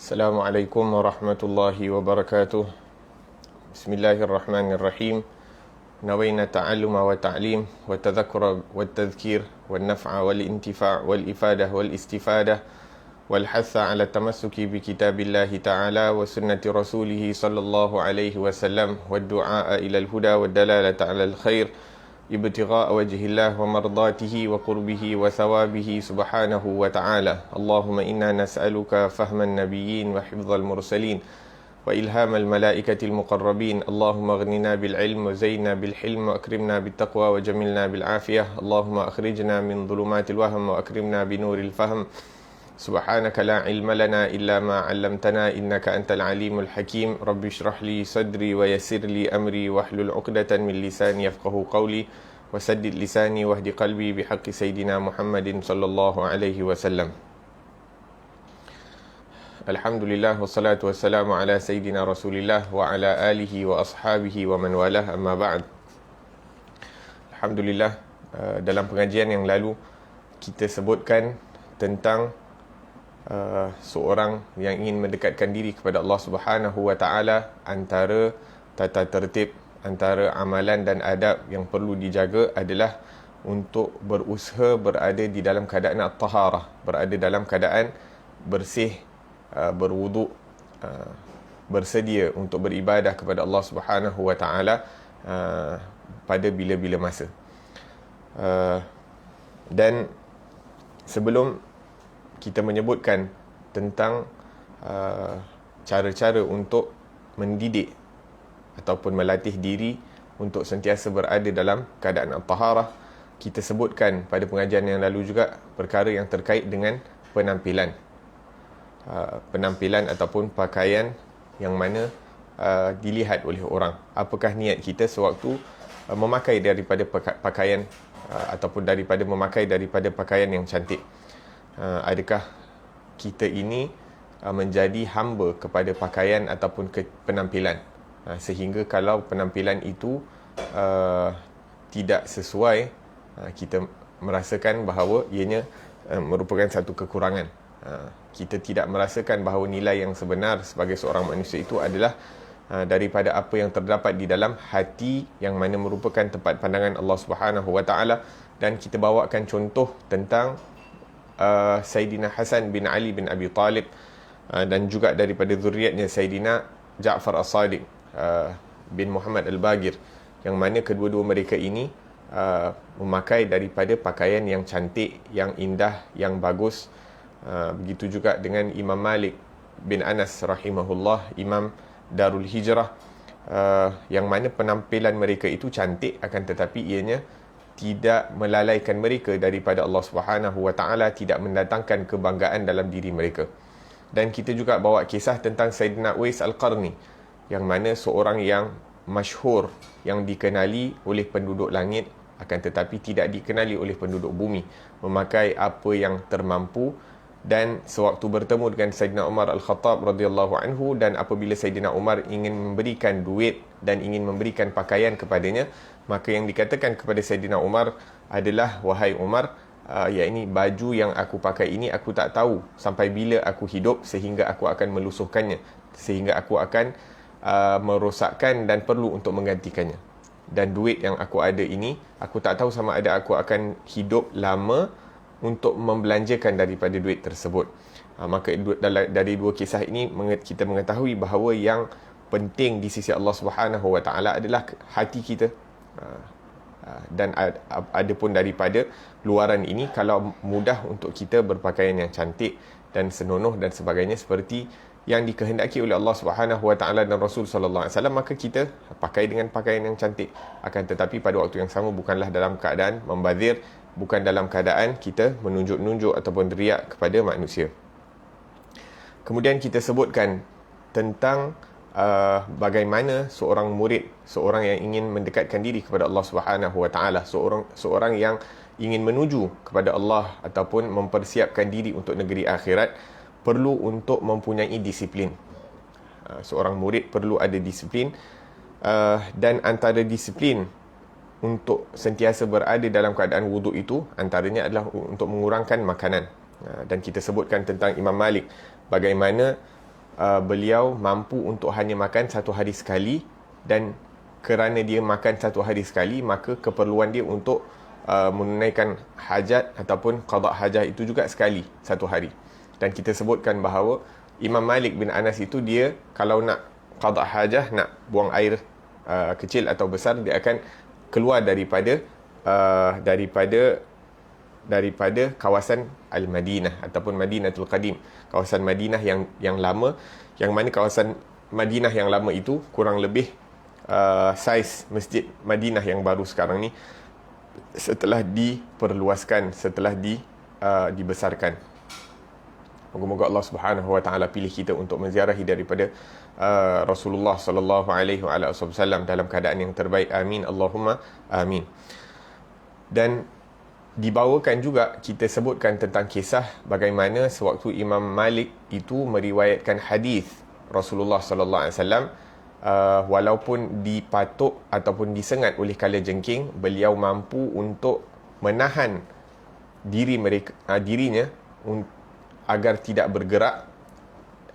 Assalamualaikum warahmatullahi wabarakatuh. Bismillahirrahmanirrahim. Nawayna ta'alluma wa ta'lim wa tadhakkura wa tadhkir wa naf'a wal intifa' wal ifadah wal istifadah wal hatha ala tamassuki bi kitabillahi ta'ala wa sunnati rasulih sallallahu alaihi wasallam wa du'a ila al-huda wa dalalata ala al-khair ibtigha'a wajhillah wa mardatihi wa qurbihi wa thawabihi subhanahu wa ta'ala. Allahumma inna nas'aluka fahman nabiyyin wa hifdzal mursalin wa ilhamal malaikatil muqarrabin. Allahumma aghnina bil ilm wa zayyinna bil hilm wa akrimna bit taqwa wa jamilna bil afiyah. Allahumma akhrijna min dhulumatil wahm wa akrimna bi nuril fahm. Subhanaka la ilma lana illa ma 'allamtana innaka antal alimul hakim. Rabbi shrah li sadri wa yassir li amri wahlul 'uqdatan min lisani yafqahu qawli wa saddid lisani wahdi qalbi bihaqqi sayidina Muhammadin sallallahu alaihi wasallam. Alhamdulillah wassalatu wassalamu ala sayidina Rasulillah wa ala alihi wa ashabihi wa man walah, amma ba'd. Alhamdulillah, dalam pengajian yang lalu kita sebutkan tentang seorang yang ingin mendekatkan diri kepada Allah Subhanahu wa taala, antara tata tertib, antara amalan dan adab yang perlu dijaga adalah untuk berusaha berada di dalam keadaan at-taharah, berada dalam keadaan bersih, berwuduk, bersedia untuk beribadah kepada Allah Subhanahu wa taala pada bila-bila masa. Dan sebelum kita menyebutkan tentang cara-cara untuk mendidik ataupun melatih diri untuk sentiasa berada dalam keadaan at-taharah, kita sebutkan pada pengajian yang lalu juga perkara yang terkait dengan penampilan. Penampilan ataupun pakaian yang mana dilihat oleh orang. Apakah niat kita sewaktu memakai daripada pakaian ataupun memakai daripada pakaian yang cantik. Adakah kita ini menjadi hamba kepada pakaian ataupun penampilan, sehingga kalau penampilan itu tidak sesuai, kita merasakan bahawa ianya merupakan satu kekurangan. Kita tidak merasakan bahawa nilai yang sebenar sebagai seorang manusia itu adalah daripada apa yang terdapat di dalam hati, yang mana merupakan tempat pandangan Allah Subhanahu wa taala. Dan kita bawakan contoh tentang Sayyidina Hasan bin Ali bin Abi Talib, dan juga daripada zuriatnya Sayyidina Ja'far As-Sadiq bin Muhammad Al-Bagir, yang mana kedua-dua mereka ini memakai daripada pakaian yang cantik, yang indah, yang bagus. Begitu juga dengan Imam Malik bin Anas rahimahullah, Imam Darul Hijrah, yang mana penampilan mereka itu cantik, akan tetapi ianya tidak melalaikan mereka daripada Allah Subhanahu wa taala, tidak mendatangkan kebanggaan dalam diri mereka. Dan kita juga bawa kisah tentang Sayyidina Uwais Al-Qarni, yang mana seorang yang masyhur, yang dikenali oleh penduduk langit akan tetapi tidak dikenali oleh penduduk bumi, memakai apa yang termampu. Dan sewaktu bertemu dengan Sayyidina Umar Al-Khattab radhiyallahu anhu, dan apabila Sayyidina Umar ingin memberikan duit dan ingin memberikan pakaian kepadanya, maka yang dikatakan kepada Sayyidina Umar adalah, wahai Umar, ya ini baju yang aku pakai ini aku tak tahu sampai bila aku hidup sehingga aku akan melusuhkannya, sehingga aku akan merosakkan dan perlu untuk menggantikannya. Dan duit yang aku ada ini aku tak tahu sama ada aku akan hidup lama untuk membelanjakan daripada duit tersebut. Maka dari dua kisah ini kita mengetahui bahawa yang penting di sisi Allah Subhanahu wa taala adalah hati kita. Dan adapun daripada luaran ini, kalau mudah untuk kita berpakaian yang cantik dan senonoh dan sebagainya seperti yang dikehendaki oleh Allah Subhanahu wa taala dan Rasul sallallahu alaihi wasallam, maka kita pakai dengan pakaian yang cantik. Akan tetapi pada waktu yang sama bukanlah dalam keadaan membazir, bukan dalam keadaan kita menunjuk-nunjuk ataupun riak kepada manusia. Kemudian kita sebutkan tentang bagaimana seorang murid, seorang yang ingin mendekatkan diri kepada Allah Subhanahu wa taala, seorang yang ingin menuju kepada Allah ataupun mempersiapkan diri untuk negeri akhirat, perlu untuk mempunyai disiplin. Seorang murid perlu ada disiplin, dan antara disiplin untuk sentiasa berada dalam keadaan wuduk itu, antaranya adalah untuk mengurangkan makanan. Dan kita sebutkan tentang Imam Malik, bagaimana beliau mampu untuk hanya makan satu hari sekali, dan kerana dia makan satu hari sekali, maka keperluan dia untuk menunaikan hajat ataupun qada hajat itu juga sekali satu hari. Dan kita sebutkan bahawa Imam Malik bin Anas itu, dia kalau nak qada hajah, nak buang air kecil atau besar, dia akan keluar daripada kawasan Al-Madinah ataupun Madinatul Qadim, kawasan Madinah yang lama, yang mana kawasan Madinah yang lama itu kurang lebih saiz Masjid Madinah yang baru sekarang ni, setelah diperluaskan, setelah dibesarkan. Moga-moga Allah Subhanahu Wa Taala pilih kita untuk menziarahi daripada Rasulullah sallallahu alaihi wasallam dalam keadaan yang terbaik. Amin Allahumma amin. Dan dibawakan juga, kita sebutkan tentang kisah bagaimana sewaktu Imam Malik itu meriwayatkan hadis Rasulullah sallallahu alaihi wasallam, walaupun dipatuk ataupun disengat oleh kalajengking, beliau mampu untuk menahan dirinya agar tidak bergerak,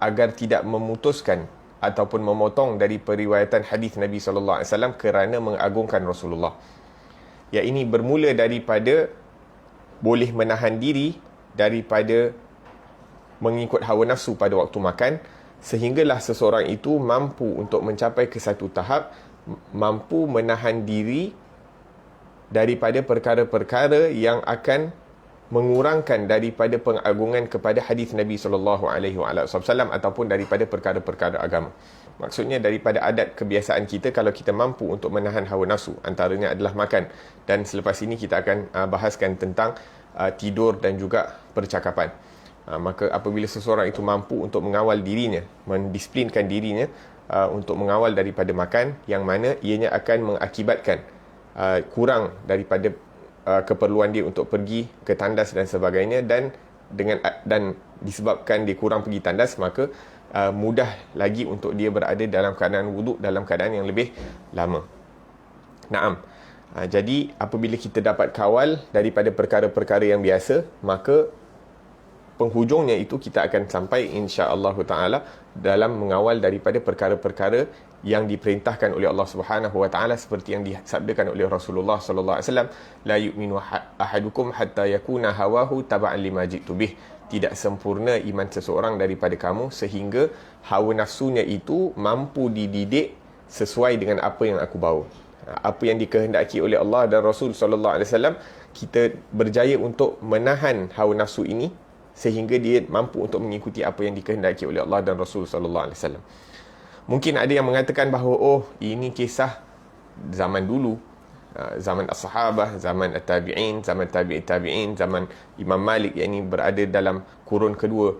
agar tidak memutuskan ataupun memotong dari periwayatan hadis Nabi sallallahu alaihi wasallam kerana mengagungkan Rasulullah. Ya, ini bermula daripada boleh menahan diri daripada mengikut hawa nafsu pada waktu makan, sehinggalah seseorang itu mampu untuk mencapai ke satu tahap mampu menahan diri daripada perkara-perkara yang akan mengurangkan daripada pengagungan kepada hadis Nabi SAW ataupun daripada perkara-perkara agama. Maksudnya daripada adat kebiasaan kita, kalau kita mampu untuk menahan hawa nafsu, antaranya adalah makan. Dan selepas ini kita akan bahaskan tentang tidur dan juga percakapan. Maka apabila seseorang itu mampu untuk mengawal dirinya, mendisiplinkan dirinya untuk mengawal daripada makan, yang mana ianya akan mengakibatkan kurang daripada keperluan dia untuk pergi ke tandas dan sebagainya, dan disebabkan dia kurang pergi tandas, maka mudah lagi untuk dia berada dalam keadaan wuduk dalam keadaan yang lebih lama. Naam. Jadi apabila kita dapat kawal daripada perkara-perkara yang biasa, maka penghujungnya itu kita akan sampai insya-Allah taala dalam mengawal daripada perkara-perkara yang diperintahkan oleh Allah Subhanahu Wa Taala, seperti yang disabdakan oleh Rasulullah sallallahu alaihi wasallam, la yu'minu ahadukum hatta yakuna hawahu taba'an lima jitu bih. Tidak sempurna iman seseorang daripada kamu sehingga hawa nafsunya itu mampu dididik sesuai dengan apa yang aku bawa. Apa yang dikehendaki oleh Allah dan Rasul sallallahu alaihi wasallam, kita berjaya untuk menahan hawa nafsu ini sehingga dia mampu untuk mengikuti apa yang dikehendaki oleh Allah dan Rasul sallallahu alaihi wasallam. Mungkin ada yang mengatakan bahawa ini kisah zaman dulu, zaman as-sahabah, zaman at-tabi'in, zaman tabi'in, zaman Imam Malik, yang ini berada dalam kurun kedua,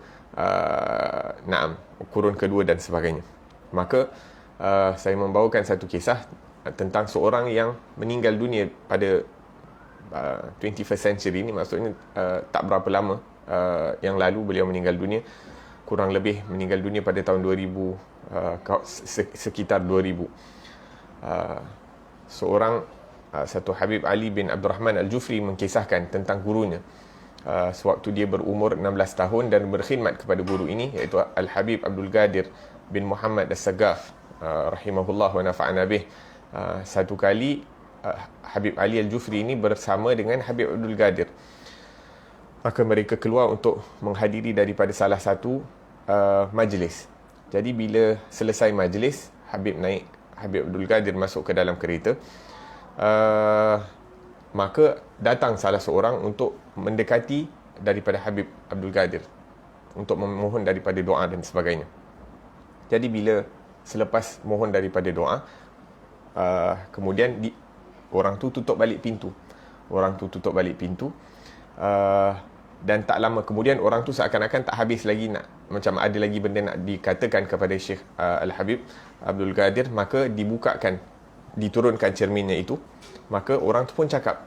kurun kedua dan sebagainya. Maka saya membawakan satu kisah tentang seorang yang meninggal dunia pada 21st century ini, maksudnya tak berapa lama yang lalu beliau meninggal dunia, kurang lebih meninggal dunia pada tahun 2000, sekitar 2000. Satu Habib Ali bin Abdurrahman Al-Jufri mengkisahkan tentang gurunya sewaktu dia berumur 16 tahun dan berkhidmat kepada guru ini, iaitu Al-Habib Abdul Qadir bin Muhammad As-Sagaf rahimahullah wa nafa'ana bih. Satu kali Habib Ali Al-Jufri ini bersama dengan Habib Abdul Qadir, maka mereka keluar untuk menghadiri daripada salah satu majlis. Jadi bila selesai majlis, Habib Abdul Qadir masuk ke dalam kereta, maka datang salah seorang untuk mendekati daripada Habib Abdul Qadir untuk memohon daripada doa dan sebagainya. Jadi bila selepas mohon daripada doa, kemudian orang tu tutup balik pintu. Dan tak lama kemudian orang tu seakan-akan tak habis lagi, nak macam ada lagi benda nak dikatakan kepada Syekh Al-Habib Abdul Qadir, maka diturunkan cerminnya itu. Maka orang tu pun cakap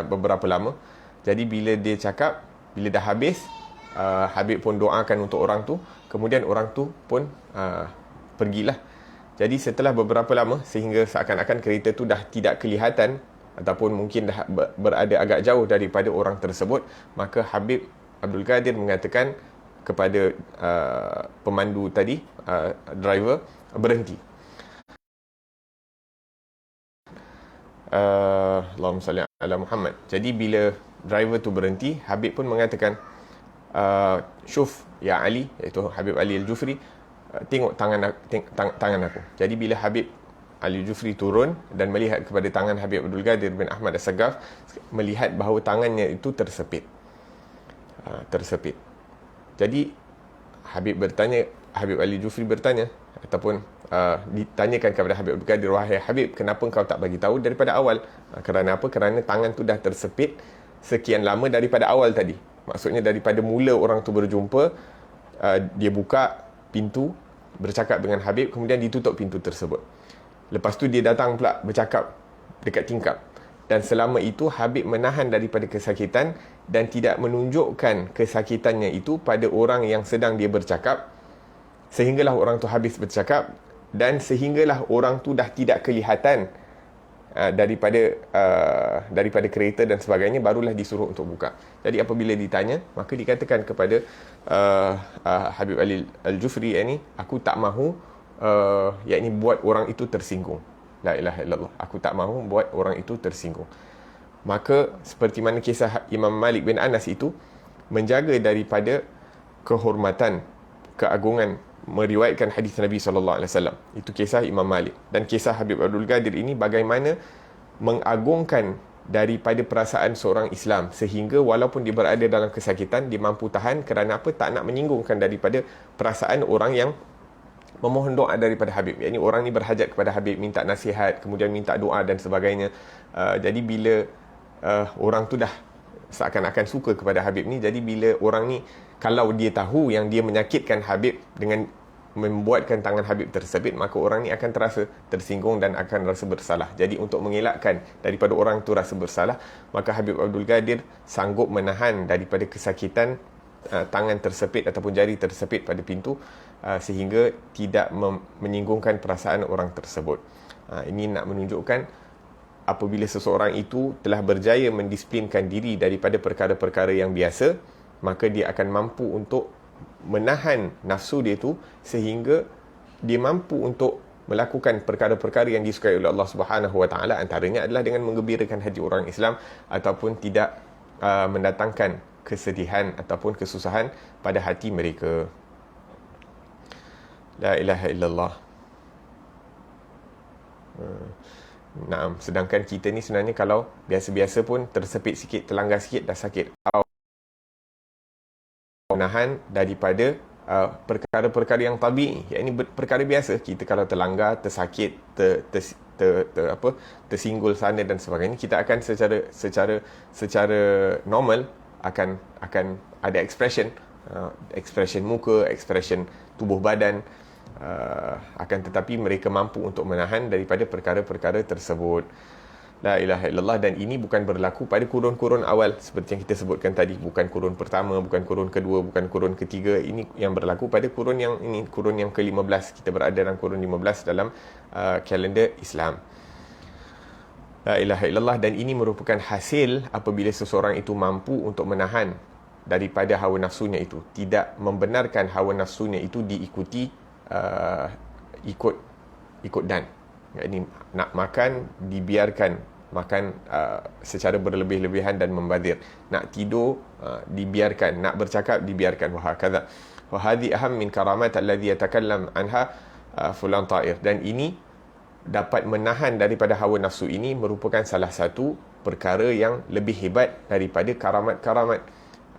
beberapa lama. Jadi bila dia cakap, bila dah habis, Habib pun doakan untuk orang tu, kemudian orang tu pun pergilah. Jadi setelah beberapa lama, sehingga seakan-akan kereta tu dah tidak kelihatan ataupun mungkin dah berada agak jauh daripada orang tersebut, maka Habib Abdul Qadir mengatakan kepada pemandu tadi, driver, berhenti. Allahumma salli ala Muhammad. Jadi bila driver tu berhenti, Habib pun mengatakan, syuf ya Ali, iaitu Habib Ali Al-Jufri, tengok tangan aku. Jadi bila Habib Ali Al-Jufri turun dan melihat kepada tangan Habib Abdul Qadir bin Ahmad As-Saggaf, melihat bahawa tangannya itu tersepit. Jadi Habib Ali Jufri bertanya, ataupun ditanyakan kepada Habib Abdul Qadir, wahai Habib, kenapa kau tak bagi tahu daripada awal? Kerana apa? Kerana tangan tu dah tersepit sekian lama daripada awal tadi. Maksudnya daripada mula orang tu berjumpa, dia buka pintu, bercakap dengan Habib, kemudian ditutup pintu tersebut. Lepas tu dia datang pula bercakap dekat tingkap. Dan selama itu Habib menahan daripada kesakitan dan tidak menunjukkan kesakitannya itu pada orang yang sedang dia bercakap, sehinggalah orang tu habis bercakap dan sehinggalah orang tu dah tidak kelihatan daripada kereta dan sebagainya, barulah disuruh untuk buka. Jadi apabila ditanya, maka dikatakan kepada Habib Ali Al-Jufri ini, aku tak mahu yakni buat orang itu tersinggung. La ilaha illallah, aku tak mahu buat orang itu tersinggung. Maka seperti mana kisah Imam Malik bin Anas itu, menjaga daripada kehormatan, keagungan meriwayatkan hadis Nabi SAW. Itu kisah Imam Malik. Dan kisah Habib Abdul Qadir ini bagaimana mengagungkan daripada perasaan seorang Islam, sehingga walaupun dia berada dalam kesakitan, dia mampu tahan. Kerana apa? Tak nak menyinggungkan daripada perasaan orang yang memohon doa daripada Habib. Yang ini orang ni berhajat kepada Habib, minta nasihat, kemudian minta doa dan sebagainya. Jadi bila orang tu dah seakan-akan suka kepada Habib ni, jadi bila orang ni, kalau dia tahu yang dia menyakitkan Habib dengan membuatkan tangan Habib tersebit, maka orang ni akan terasa tersinggung dan akan rasa bersalah. Jadi untuk mengelakkan daripada orang tu rasa bersalah, maka Habib Abdul Qadir sanggup menahan daripada kesakitan tangan tersepit ataupun jari tersepit pada pintu, sehingga tidak menyinggungkan perasaan orang tersebut. Ini nak menunjukkan apabila seseorang itu telah berjaya mendisiplinkan diri daripada perkara-perkara yang biasa, maka dia akan mampu untuk menahan nafsu dia itu, sehingga dia mampu untuk melakukan perkara-perkara yang disukai oleh Allah Subhanahu Wa Taala. Antaranya adalah dengan menggembirakan hati orang Islam, ataupun tidak mendatangkan kesedihan ataupun kesusahan pada hati mereka. La ilaha illallah. Nah, sedangkan kita ni sebenarnya kalau biasa-biasa pun tersepit sikit, terlanggar sikit dah sakit. Menahan daripada perkara-perkara yang tabii, yakni perkara biasa. Kita kalau terlanggar, tersakit, tersinggul sana dan sebagainya, kita akan secara normal akan ada expression muka, expression tubuh badan, akan tetapi mereka mampu untuk menahan daripada perkara-perkara tersebut. La ilaha illallah. Dan ini bukan berlaku pada kurun-kurun awal seperti yang kita sebutkan tadi, bukan kurun pertama, bukan kurun kedua, bukan kurun ketiga. Ini yang berlaku pada kurun yang ini, kurun yang ke-15. Kita berada dalam kurun 15 dalam kalender Islam. La ilaha illallah. Dan ini merupakan hasil apabila seseorang itu mampu untuk menahan daripada hawa nafsunya itu, tidak membenarkan hawa nafsunya itu diikuti ikut dan. Ini nak makan, dibiarkan makan secara berlebih-lebihan dan membazir. Nak tidur, dibiarkan. Nak bercakap, dibiarkan. Wahakadha. Wahadhi aham min karamat alladhi yatakallam anha fulan ta'ir. Dan ini dapat menahan daripada hawa nafsu ini merupakan salah satu perkara yang lebih hebat daripada karamat-karamat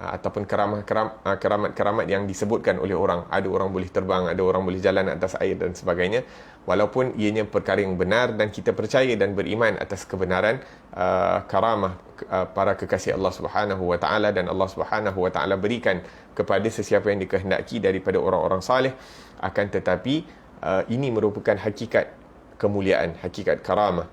ataupun keramat-keramat yang disebutkan oleh orang. Ada orang boleh terbang, ada orang boleh jalan atas air dan sebagainya. Walaupun ianya perkara yang benar dan kita percaya dan beriman atas kebenaran karamah para kekasih Allah Subhanahu Wa Taala, dan Allah Subhanahu Wa Taala berikan kepada sesiapa yang dikehendaki daripada orang-orang saleh. Akan tetapi ini merupakan hakikat kemuliaan, hakikat karamah.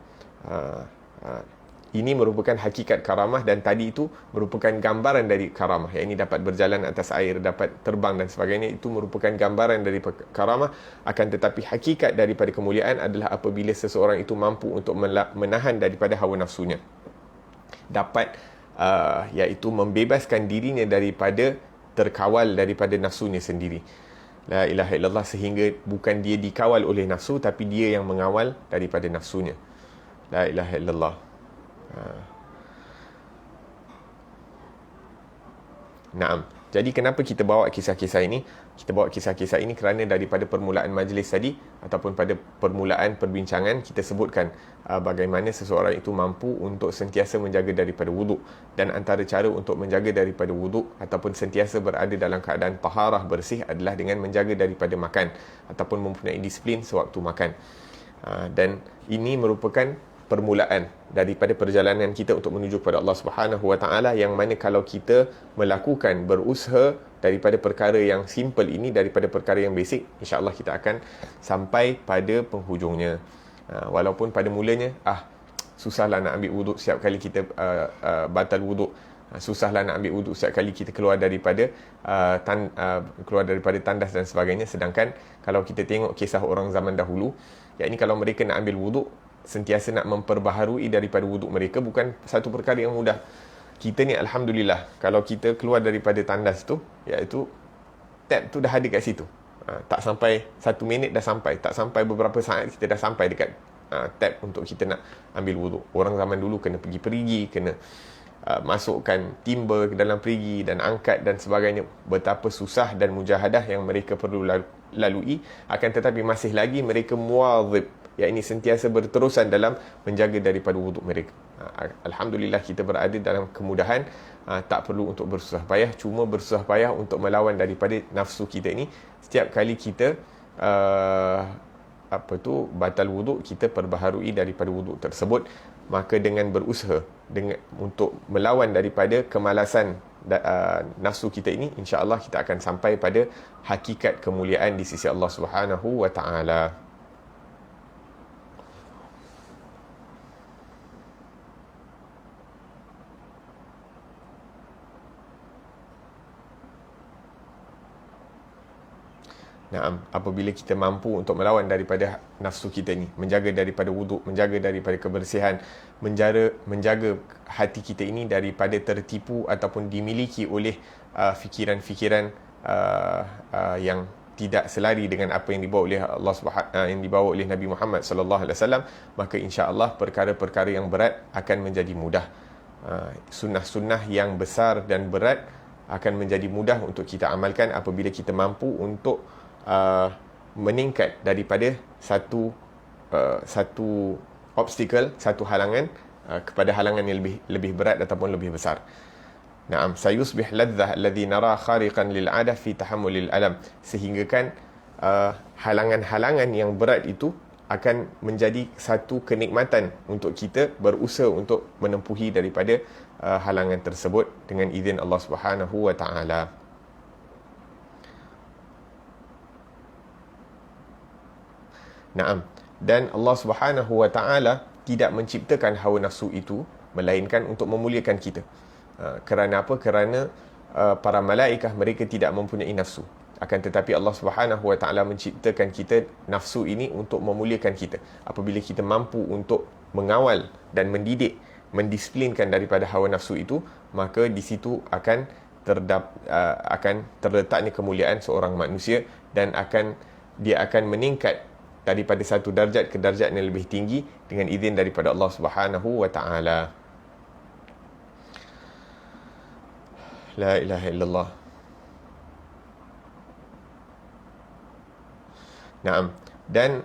Ini merupakan hakikat karamah, dan tadi itu merupakan gambaran dari karamah. Yang ini dapat berjalan atas air, dapat terbang dan sebagainya, itu merupakan gambaran dari karamah. Akan tetapi hakikat daripada kemuliaan adalah apabila seseorang itu mampu untuk menahan daripada hawa nafsunya, dapat iaitu membebaskan dirinya daripada terkawal daripada nafsunya sendiri. La ilaha illallah, sehingga bukan dia dikawal oleh nafsu, tapi dia yang mengawal daripada nafsunya. La ilaha illallah. Naam. Jadi kenapa kita bawa kisah-kisah ini? Kita bawa kisah-kisah ini kerana daripada permulaan majlis tadi ataupun pada permulaan perbincangan kita sebutkan bagaimana seseorang itu mampu untuk sentiasa menjaga daripada wuduk, dan antara cara untuk menjaga daripada wuduk ataupun sentiasa berada dalam keadaan taharah bersih adalah dengan menjaga daripada makan ataupun mempunyai disiplin sewaktu makan. Dan ini merupakan permulaan daripada perjalanan kita untuk menuju kepada Allah Subhanahu Wa Taala, yang mana kalau kita melakukan berusaha daripada perkara yang simple ini, daripada perkara yang basic, insya-Allah kita akan sampai pada penghujungnya. Walaupun pada mulanya susahlah nak ambil wuduk setiap kali kita batal wuduk, susahlah nak ambil wuduk setiap kali kita keluar daripada tandas dan sebagainya. Sedangkan kalau kita tengok kisah orang zaman dahulu, yakni kalau mereka nak ambil wuduk, sentiasa nak memperbaharui daripada wuduk mereka, bukan satu perkara yang mudah. Kita ni alhamdulillah, kalau kita keluar daripada tandas tu, iaitu tab tu dah ada kat situ. Tak sampai 1 minit dah sampai, tak sampai beberapa saat kita dah sampai dekat tab untuk kita nak ambil wuduk. Orang zaman dulu kena perigi-perigi, kena masukkan timba ke dalam perigi dan angkat dan sebagainya. Betapa susah dan mujahadah yang mereka perlu lalui, akan tetapi masih lagi mereka muwadhib, yakni sentiasa berterusan dalam menjaga daripada wuduk mereka. Alhamdulillah kita berada dalam kemudahan, tak perlu untuk bersusah payah, cuma bersusah payah untuk melawan daripada nafsu kita ini. Setiap kali kita batal wuduk, kita perbaharui daripada wuduk tersebut. Maka dengan berusaha untuk melawan daripada kemalasan nafsu kita ini, insya-Allah kita akan sampai pada hakikat kemuliaan di sisi Allah Subhanahu Wa Taala. Naam, apabila kita mampu untuk melawan daripada nafsu kita ni, menjaga daripada wuduk, menjaga daripada kebersihan, menjaga hati kita ini daripada tertipu ataupun dimiliki oleh fikiran-fikiran yang tidak selari dengan apa yang dibawa oleh Allah yang dibawa oleh Nabi Muhammad sallallahu alaihi wasallam, maka insya-Allah perkara-perkara yang berat akan menjadi mudah. Sunnah-sunnah yang besar dan berat akan menjadi mudah untuk kita amalkan apabila kita mampu untuk meningkat daripada satu obstacle, satu halangan kepada halangan yang lebih berat ataupun lebih besar. Naam, sayusbih ladzah alladhi nara khariqan lil 'adah fi tahammulil alam, sehingga kan halangan-halangan yang berat itu akan menjadi satu kenikmatan untuk kita berusaha untuk menempuhi daripada halangan tersebut dengan izin Allah Subhanahu Wa Taala. Naam. Dan Allah Subhanahu Wa Taala tidak menciptakan hawa nafsu itu melainkan untuk memuliakan kita. Kerana apa? Kerana para malaikat mereka tidak mempunyai nafsu. Akan tetapi Allah Subhanahu Wa Taala menciptakan kita nafsu ini untuk memuliakan kita. Apabila kita mampu untuk mengawal dan mendidik, mendisiplinkan daripada hawa nafsu itu, maka di situ akan terletaknya kemuliaan seorang manusia, dan dia akan meningkat daripada satu darjat ke darjat yang lebih tinggi dengan izin daripada Allah Subhanahu Wa Taala. La ilaha illallah. Naam. Dan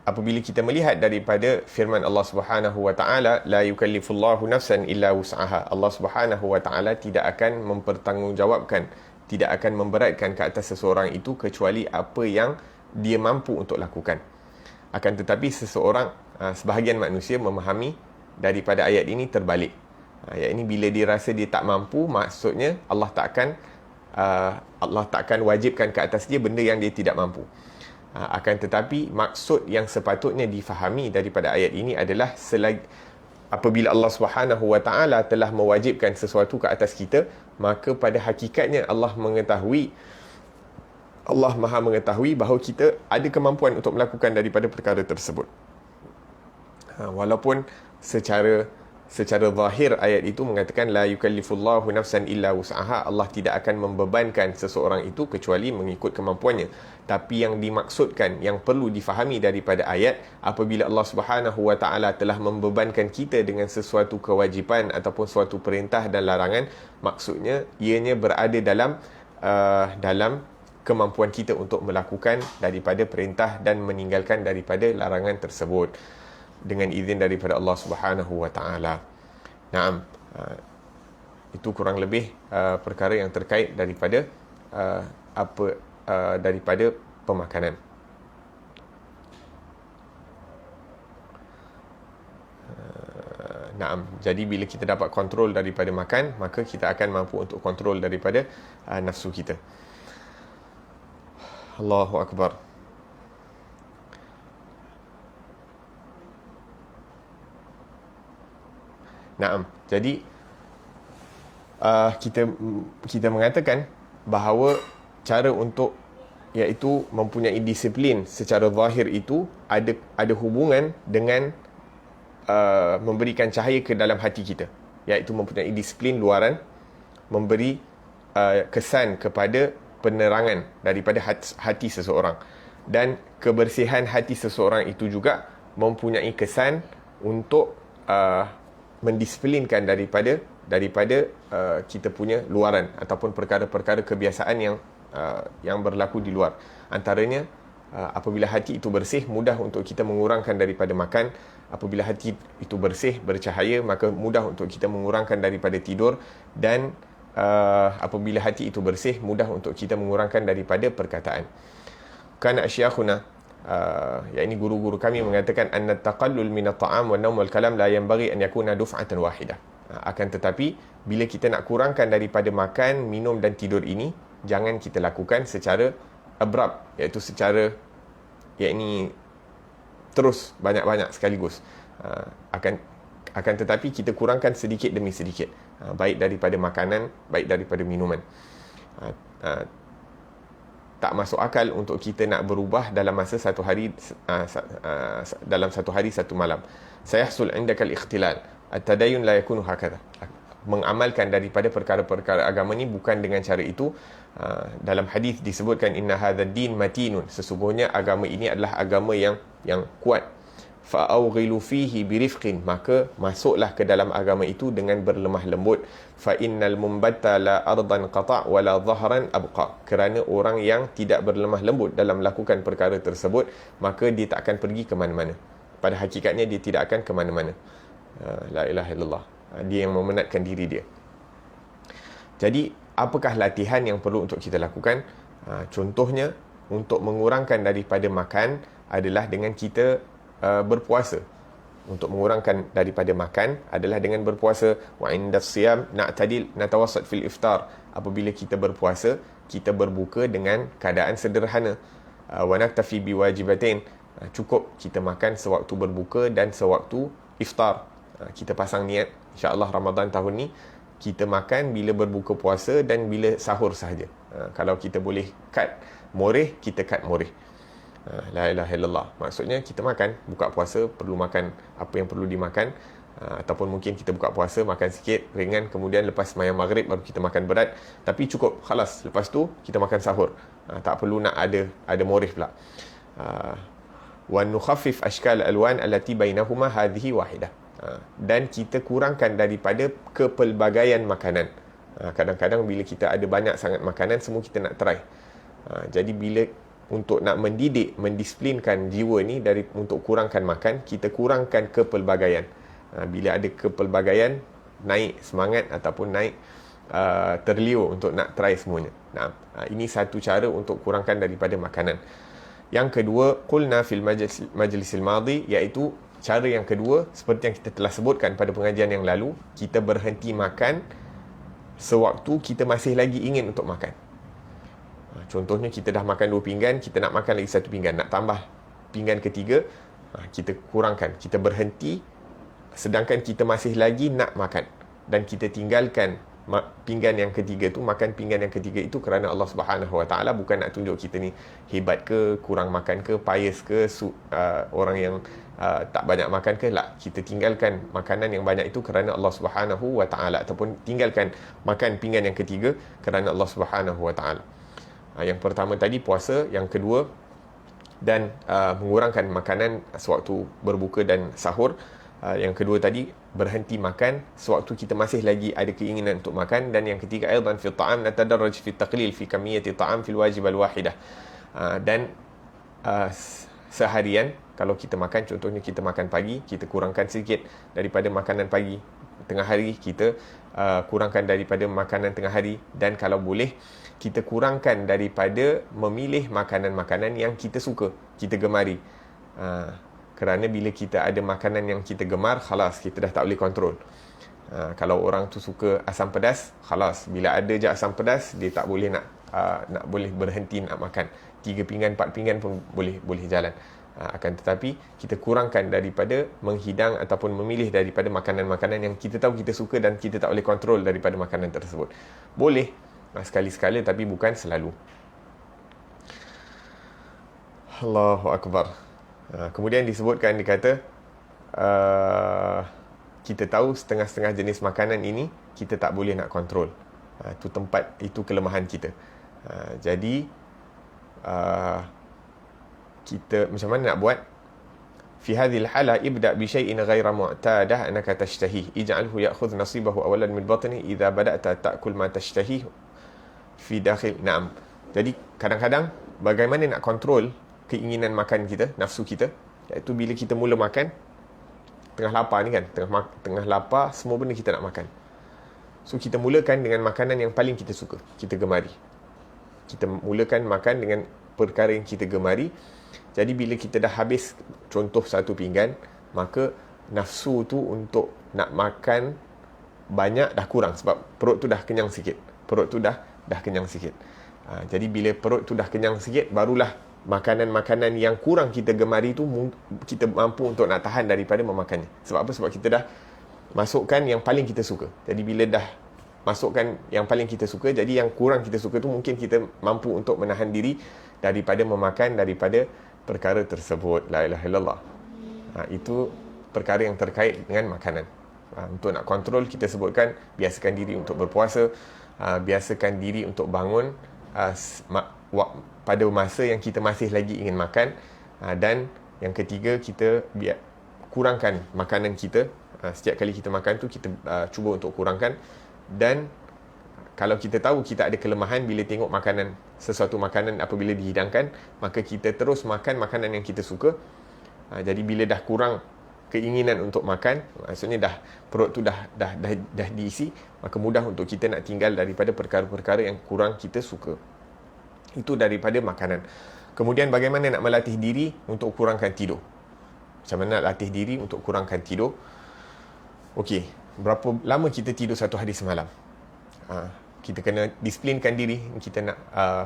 apabila kita melihat daripada firman Allah Subhanahu Wa Taala, la yukallifullahu nafsan illa wus'aha, Allah Subhanahu Wa Taala tidak akan mempertanggungjawabkan, tidak akan memberatkan ke atas seseorang itu kecuali apa yang dia mampu untuk lakukan. Akan tetapi sebahagian manusia memahami daripada ayat ini terbalik. Ayat ini bila dia rasa dia tak mampu, maksudnya Allah takkan wajibkan ke atas dia benda yang dia tidak mampu. Akan tetapi maksud yang sepatutnya difahami daripada ayat ini adalah apabila Allah Subhanahu Wa Taala telah mewajibkan sesuatu ke atas kita, maka pada hakikatnya Allah Maha mengetahui bahawa kita ada kemampuan untuk melakukan daripada perkara tersebut. Walaupun secara secara zahir ayat itu mengatakan la yukallifullahu nafsan illa wus'aha, Allah tidak akan membebankan seseorang itu kecuali mengikut kemampuannya. Tapi yang dimaksudkan, yang perlu difahami daripada ayat, apabila Allah Subhanahu wa taala telah membebankan kita dengan sesuatu kewajipan ataupun suatu perintah dan larangan, maksudnya ianya berada dalam kemampuan kita untuk melakukan daripada perintah dan meninggalkan daripada larangan tersebut dengan izin daripada Allah Subhanahu wa taala. Naam. Itu kurang lebih perkara yang terkait daripada daripada pemakanan. Naam. Jadi bila kita dapat kontrol daripada makan, maka kita akan mampu untuk kontrol daripada nafsu kita. Allahu akbar. Naam. Jadi kita mengatakan bahawa cara untuk iaitu mempunyai disiplin secara zahir itu ada hubungan dengan memberikan cahaya ke dalam hati kita, iaitu mempunyai disiplin luaran memberi kesan kepada penerangan daripada hati seseorang, dan kebersihan hati seseorang itu juga mempunyai kesan untuk mendisiplinkan daripada kita punya luaran ataupun perkara-perkara kebiasaan yang berlaku di luar. Antaranya apabila hati itu bersih, mudah untuk kita mengurangkan daripada makan. Apabila hati itu bersih, bercahaya, maka mudah untuk kita mengurangkan daripada tidur. Dan apabila hati itu bersih, mudah untuk kita mengurangkan daripada perkataan. Kana asyakhuna, yakni guru-guru kami mengatakan anna taqallul min at-ta'am wa an-nawm wal kalam la yanbaghi an yakuna duf'atan wahidah. Akan tetapi bila kita nak kurangkan daripada makan, minum dan tidur ini, jangan kita lakukan secara abrupt, iaitu secara yakni terus banyak-banyak sekaligus. Akan tetapi kita kurangkan sedikit demi sedikit, baik daripada makanan, baik daripada minuman. Tak masuk akal untuk kita nak berubah dalam masa satu hari, dalam satu hari satu malam. Sayahsul indaka al-ikhtilal, at-tadayyun la yakunu hakadha. Mengamalkan daripada perkara-perkara agama ni bukan dengan cara itu. Dalam hadis disebutkan inna hadzal din matinun, sesungguhnya agama ini adalah agama yang kuat. Fa'awghilu fihi birifqin, maka masuklah ke dalam agama itu dengan berlemah lembut. Fa innal mumbatta la ardan qata' wa la dhahran abqa, kerana orang yang tidak berlemah lembut dalam melakukan perkara tersebut, maka dia tak akan pergi ke mana-mana. Pada hakikatnya dia tidak akan ke mana-mana. La ilaha illallah. Dia yang memenatkan diri dia. Jadi apakah latihan yang perlu untuk kita lakukan? Contohnya untuk mengurangkan daripada makan adalah dengan kita berpuasa. Untuk mengurangkan daripada makan adalah dengan berpuasa. Wa indas siyam na'tadil natawassat fil iftar. Apabila kita berpuasa, kita berbuka dengan keadaan sederhana. Wa naktafi biwajibatain. Cukup kita makan sewaktu berbuka dan sewaktu iftar. Kita pasang niat, insya-Allah Ramadan tahun ni kita makan bila berbuka puasa dan bila sahur sahaja. Kalau kita boleh cut moreh, kita cut moreh. La ilaha illallah. Maksudnya kita makan, buka puasa perlu makan apa yang perlu dimakan, ataupun mungkin kita buka puasa makan sikit ringan, kemudian lepas sembahyang maghrib baru kita makan berat, tapi cukup, khalas, lepas tu kita makan sahur. Tak perlu nak ada moreh pula. Wa nukhaffif ashkal alwan allati bainahuma hadhihi wahidah. Dan kita kurangkan daripada kepelbagaian makanan. Kadang-kadang bila kita ada banyak sangat makanan, semua kita nak try. Jadi bila untuk nak mendidik, mendisiplinkan jiwa ni untuk kurangkan makan, kita kurangkan kepelbagaian. Bila ada kepelbagaian, naik semangat ataupun naik terliur untuk nak try semuanya. Ini satu cara untuk kurangkan daripada makanan. Yang kedua, qulna fil majlisil madi, iaitu cara yang kedua seperti yang kita telah sebutkan pada pengajian yang lalu, kita berhenti makan sewaktu kita masih lagi ingin untuk makan. Contohnya kita dah makan 2 pinggan, kita nak makan lagi 1 pinggan, nak tambah pinggan ketiga, kita kurangkan, kita berhenti sedangkan kita masih lagi nak makan, dan kita tinggalkan pinggan yang ketiga tu, makan pinggan yang ketiga itu kerana Allah Subhanahu Wa Taala, bukan nak tunjuk kita ni hebat ke, kurang makan ke, pious ke, orang yang tak banyak makan ke. Lah, kita tinggalkan makanan yang banyak itu kerana Allah Subhanahu Wa Taala, ataupun tinggalkan makan pinggan yang ketiga kerana Allah Subhanahu Wa Taala. Yang pertama tadi puasa, yang kedua dan mengurangkan makanan sewaktu berbuka dan sahur. Yang kedua tadi, berhenti makan sewaktu kita masih lagi ada keinginan untuk makan. Dan yang ketiga, aidan fi ta'am natadarraj fi taqlil fi kamiyati ta'am fil wajib al-wahidah. Dan seharian kalau kita makan, contohnya kita makan pagi, kita kurangkan sedikit daripada makanan pagi. Tengah hari kita kurangkan daripada makanan tengah hari. Dan kalau boleh, kita kurangkan daripada memilih makanan-makanan yang kita suka, kita gemari. Kerana bila kita ada makanan yang kita gemar, khalas, kita dah tak boleh kontrol. Kalau orang tu suka asam pedas, khalas, bila ada je asam pedas, dia tak boleh nak boleh berhenti nak makan. 3 pinggan, 4 pinggan pun boleh jalan. Akan tetapi kita kurangkan daripada menghidang ataupun memilih daripada makanan-makanan yang kita tahu kita suka dan kita tak boleh kontrol daripada makanan tersebut. Boleh sekali-sekala, tapi bukan selalu. Allahu Akbar. Kemudian disebutkan, dikata kita tahu setengah-setengah jenis makanan ini kita tak boleh nak kontrol. Itu tempat, itu kelemahan kita. Jadi kita macam mana nak buat? Fi hadhil hala ibda bi shay'in ghayra mu'tadah annaka tashtahi ij'alhu ya'khudh nasibahu awalan min batni idza bada'ta ta'kul ma tashtahi fi dakhil. Naam. Jadi kadang-kadang bagaimana nak kontrol keinginan makan kita, nafsu kita, iaitu bila kita mula makan, tengah lapar ni kan, tengah lapar, semua benda kita nak makan. So kita mulakan dengan makanan yang paling kita suka, kita gemari. Kita mulakan makan dengan perkara yang kita gemari. Jadi bila kita dah habis contoh 1 pinggan, maka nafsu tu untuk nak makan banyak dah kurang, sebab perut tu dah kenyang sikit. Perut tu dah kenyang sikit. Jadi bila perut tu dah kenyang sikit, barulah makanan-makanan yang kurang kita gemari tu kita mampu untuk nak tahan daripada memakannya. Sebab apa? Sebab kita dah masukkan yang paling kita suka. Jadi bila dah masukkan yang paling kita suka, jadi yang kurang kita suka tu mungkin kita mampu untuk menahan diri daripada memakan daripada perkara tersebut. La ilaha illallah. Itu perkara yang terkait dengan makanan. Untuk nak kontrol, kita sebutkan biasakan diri untuk berpuasa, biasakan diri untuk bangun pada masa yang kita masih lagi ingin makan, dan yang ketiga, kita kurangkan makanan kita. Setiap kali kita makan tu kita cuba untuk kurangkan. Dan kalau kita tahu kita ada kelemahan bila tengok makanan, sesuatu makanan apabila dihidangkan, maka kita terus makan makanan yang kita suka. Jadi bila dah kurang keinginan untuk makan, maksudnya perut tu dah diisi, maka mudah untuk kita nak tinggal daripada perkara-perkara yang kurang kita suka. Itu daripada makanan. Kemudian bagaimana nak melatih diri untuk kurangkan tidur? Macam mana nak latih diri untuk kurangkan tidur? Okey, berapa lama kita tidur satu hari semalam? Kita kena disiplinkan diri. Kita nak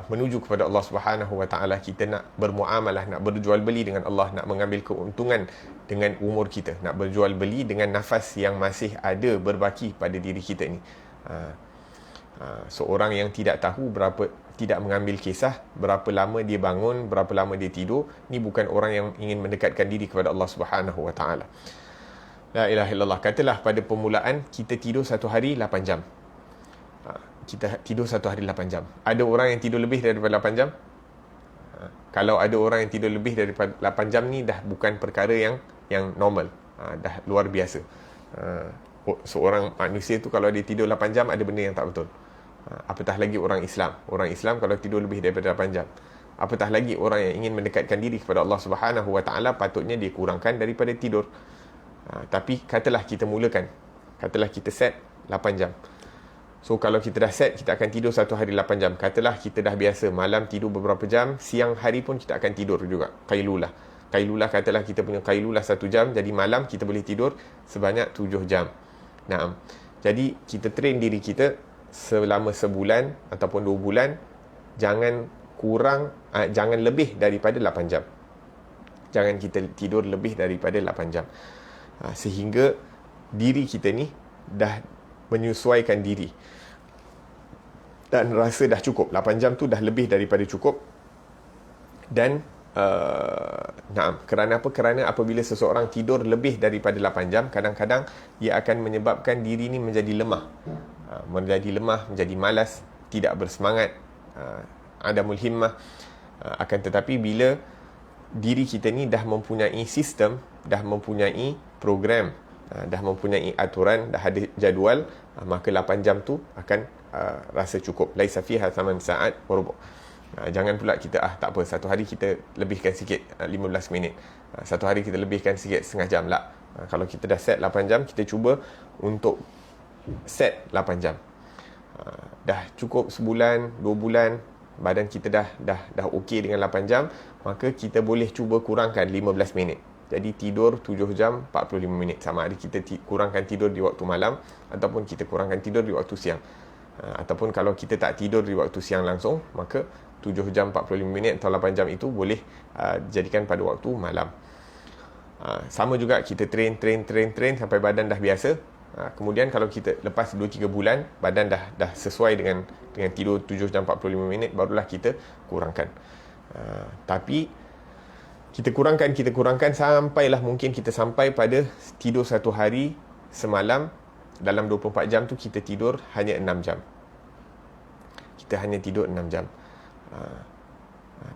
menuju kepada Allah Subhanahu Wa Taala. Kita nak bermuamalah, nak berjual beli dengan Allah, nak mengambil keuntungan dengan umur kita, nak berjual beli dengan nafas yang masih ada berbaki pada diri kita ni. Seorang yang tidak tahu tidak mengambil kisah berapa lama dia bangun, berapa lama dia tidur, ni bukan orang yang ingin mendekatkan diri kepada Allah Subhanahu Wa Taala. La ilaha illallah. Katalah pada permulaan kita tidur satu hari 8 jam. Kita tidur satu hari 8 jam. Ada orang yang tidur lebih daripada 8 jam? Kalau ada orang yang tidur lebih daripada 8 jam ni dah bukan perkara yang normal. Dah luar biasa. Seorang manusia tu kalau dia tidur 8 jam, ada benda yang tak betul. Apatah lagi orang Islam. Orang Islam kalau tidur lebih daripada 8 jam. Apatah lagi orang yang ingin mendekatkan diri kepada Allah Subhanahu Wa Taala, patutnya dia kurangkan daripada tidur. Tapi katalah kita mulakan, katalah kita set 8 jam. So kalau kita dah set, kita akan tidur satu hari 8 jam. Katalah kita dah biasa malam tidur beberapa jam, siang hari pun kita akan tidur juga. Qailulah. Qailulah, katalah kita punya qailulah 1 jam, jadi malam kita boleh tidur sebanyak 7 jam. Naam. Jadi kita train diri kita selama sebulan ataupun 2 bulan, jangan lebih daripada 8 jam. Jangan kita tidur lebih daripada 8 jam. Sehingga diri kita ni dah menyesuaikan diri. dan rasa dah cukup. 8 jam tu dah lebih daripada cukup. Dan kerana apa? Kerana apabila seseorang tidur lebih daripada 8 jam, kadang-kadang ia akan menyebabkan diri ni menjadi lemah. Menjadi lemah, menjadi malas, tidak bersemangat, adamul himmah. Akan tetapi bila diri kita ni dah mempunyai sistem, dah mempunyai program, dah mempunyai aturan, dah ada jadual, maka 8 jam tu akan rasa cukup. Laisa fiha thaman sa'at wa rubu'. Jangan pula kita tak apa, satu hari kita lebihkan sikit 15 minit, satu hari kita lebihkan sikit setengah jam lah. Kalau kita dah set 8 jam, kita cuba untuk set 8 jam. Dah cukup sebulan, 2 bulan, badan kita dah okey dengan 8 jam, maka kita boleh cuba kurangkan 15 minit. Jadi tidur 7 jam 45 minit. Sama ada kita kurangkan tidur di waktu malam ataupun kita kurangkan tidur di waktu siang. Ataupun kalau kita tak tidur di waktu siang langsung, maka 7 jam 45 minit atau 8 jam itu boleh dijadikan pada waktu malam. Sama juga kita train sampai badan dah biasa. Kemudian kalau kita lepas 2-3 bulan badan dah sesuai dengan tidur 7 jam 45 minit, barulah kita kurangkan. Tapi kita kurangkan sampailah mungkin kita sampai pada tidur satu hari semalam, dalam 24 jam tu kita tidur hanya 6 jam. Kita hanya tidur 6 jam.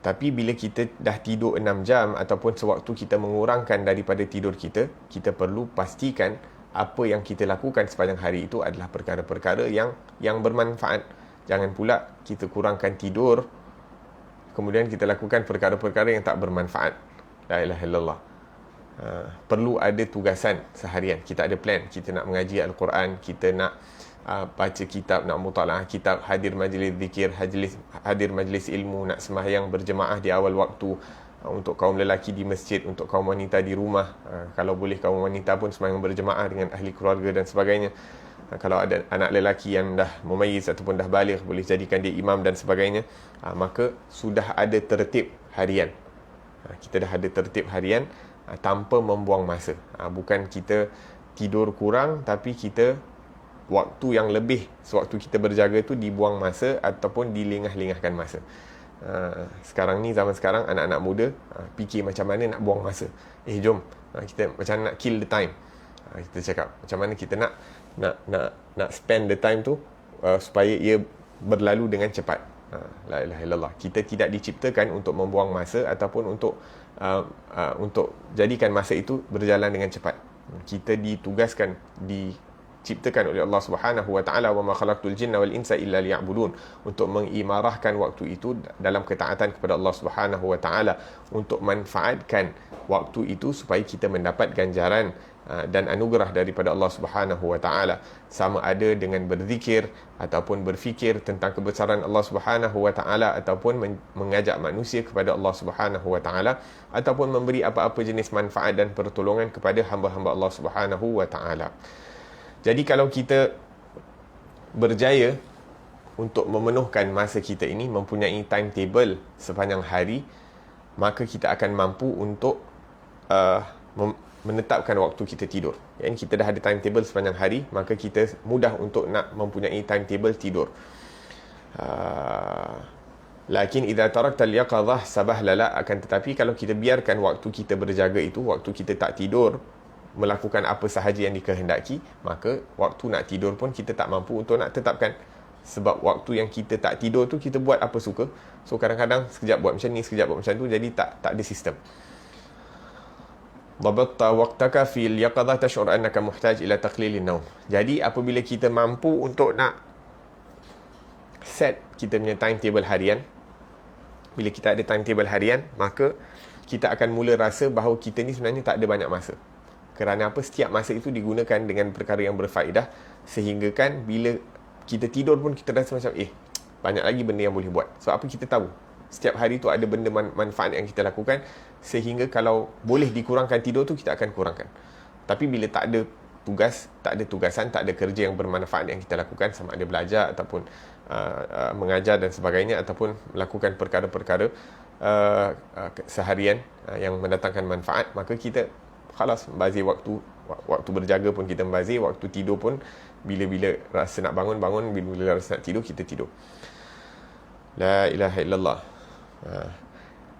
Tapi bila kita dah tidur 6 jam ataupun sewaktu kita mengurangkan daripada tidur kita, kita perlu pastikan apa yang kita lakukan sepanjang hari itu adalah perkara-perkara yang bermanfaat. Jangan pula kita kurangkan tidur, kemudian kita lakukan perkara-perkara yang tak bermanfaat. La ilaha illallah. Perlu ada tugasan seharian. Kita ada plan, kita nak mengaji Al-Quran, kita nak baca kitab, nak mutalaah kitab, hadir majlis zikir, hadir majlis ilmu, nak sembahyang berjemaah di awal waktu, untuk kaum lelaki di masjid, untuk kaum wanita di rumah, kalau boleh kaum wanita pun sembahyang berjemaah dengan ahli keluarga dan sebagainya. Kalau ada anak lelaki yang dah mumayyiz ataupun dah baligh, boleh jadikan dia imam dan sebagainya. Maka sudah ada tertib harian. Kita dah ada tertib harian tanpa membuang masa. Bukan kita tidur kurang tapi kita waktu yang lebih sewaktu kita berjaga tu dibuang masa ataupun dilengah-lengahkan masa. Sekarang ni, zaman sekarang, anak-anak muda fikir macam mana nak buang masa. Jom kita macam nak kill the time. Kita cakap macam mana kita nak spend the time tu supaya ia berlalu dengan cepat. La ilaha illallah. Kita tidak diciptakan untuk membuang masa ataupun untuk jadikan masa itu berjalan dengan cepat. Kita ditugaskan, diciptakan oleh Allah Subhanahu wa taala, wa ma khalaqtul jinna wal insa illa liya'budun, untuk mengimarahkan waktu itu dalam ketaatan kepada Allah Subhanahu wa taala, untuk manfaatkan waktu itu supaya kita mendapat ganjaran dan anugerah daripada Allah Subhanahu wa taala, sama ada dengan berzikir ataupun berfikir tentang kebesaran Allah Subhanahu wa taala, ataupun mengajak manusia kepada Allah Subhanahu wa taala, ataupun memberi apa-apa jenis manfaat dan pertolongan kepada hamba-hamba Allah Subhanahu wa taala. Jadi kalau kita berjaya untuk memenuhkan masa kita ini, mempunyai timetable sepanjang hari, maka kita akan mampu untuk menetapkan waktu kita tidur. Yang kita dah ada timetable sepanjang hari, maka kita mudah untuk nak mempunyai timetable tidur. Lakin idza tarakta al-yaqadhah sabah lala, akan tetapi kalau kita biarkan waktu kita berjaga itu, waktu kita tak tidur, melakukan apa sahaja yang dikehendaki, maka waktu nak tidur pun kita tak mampu untuk nak tetapkan. Sebab waktu yang kita tak tidur tu kita buat apa suka. So kadang-kadang sekejap buat macam ni, sekejap buat macam tu, jadi tak ada sistem. Dabatta waqtaka fil yaqadhah tash'ur annaka muhtaj ila taqlilin naum. Jadi apabila kita mampu untuk nak set kita punya timetable harian, bila kita ada timetable harian, maka kita akan mula rasa bahawa kita ni sebenarnya tak ada banyak masa. Kerana apa? Setiap masa itu digunakan dengan perkara yang berfaedah, sehingga kan bila kita tidur pun kita rasa macam banyak lagi benda yang boleh buat. Sebab apa? Kita tahu setiap hari tu ada benda manfaat yang kita lakukan, sehingga kalau boleh dikurangkan tidur tu, kita akan kurangkan. Tapi bila tak ada tugas, tak ada tugasan, tak ada kerja yang bermanfaat yang kita lakukan, sama ada belajar ataupun mengajar dan sebagainya, ataupun melakukan perkara-perkara seharian yang mendatangkan manfaat, maka kita khalas membazir waktu berjaga pun kita membazir, waktu tidur pun Bila-bila rasa nak bangun, bangun. Bila-bila rasa nak tidur, kita tidur. La ilaha illallah.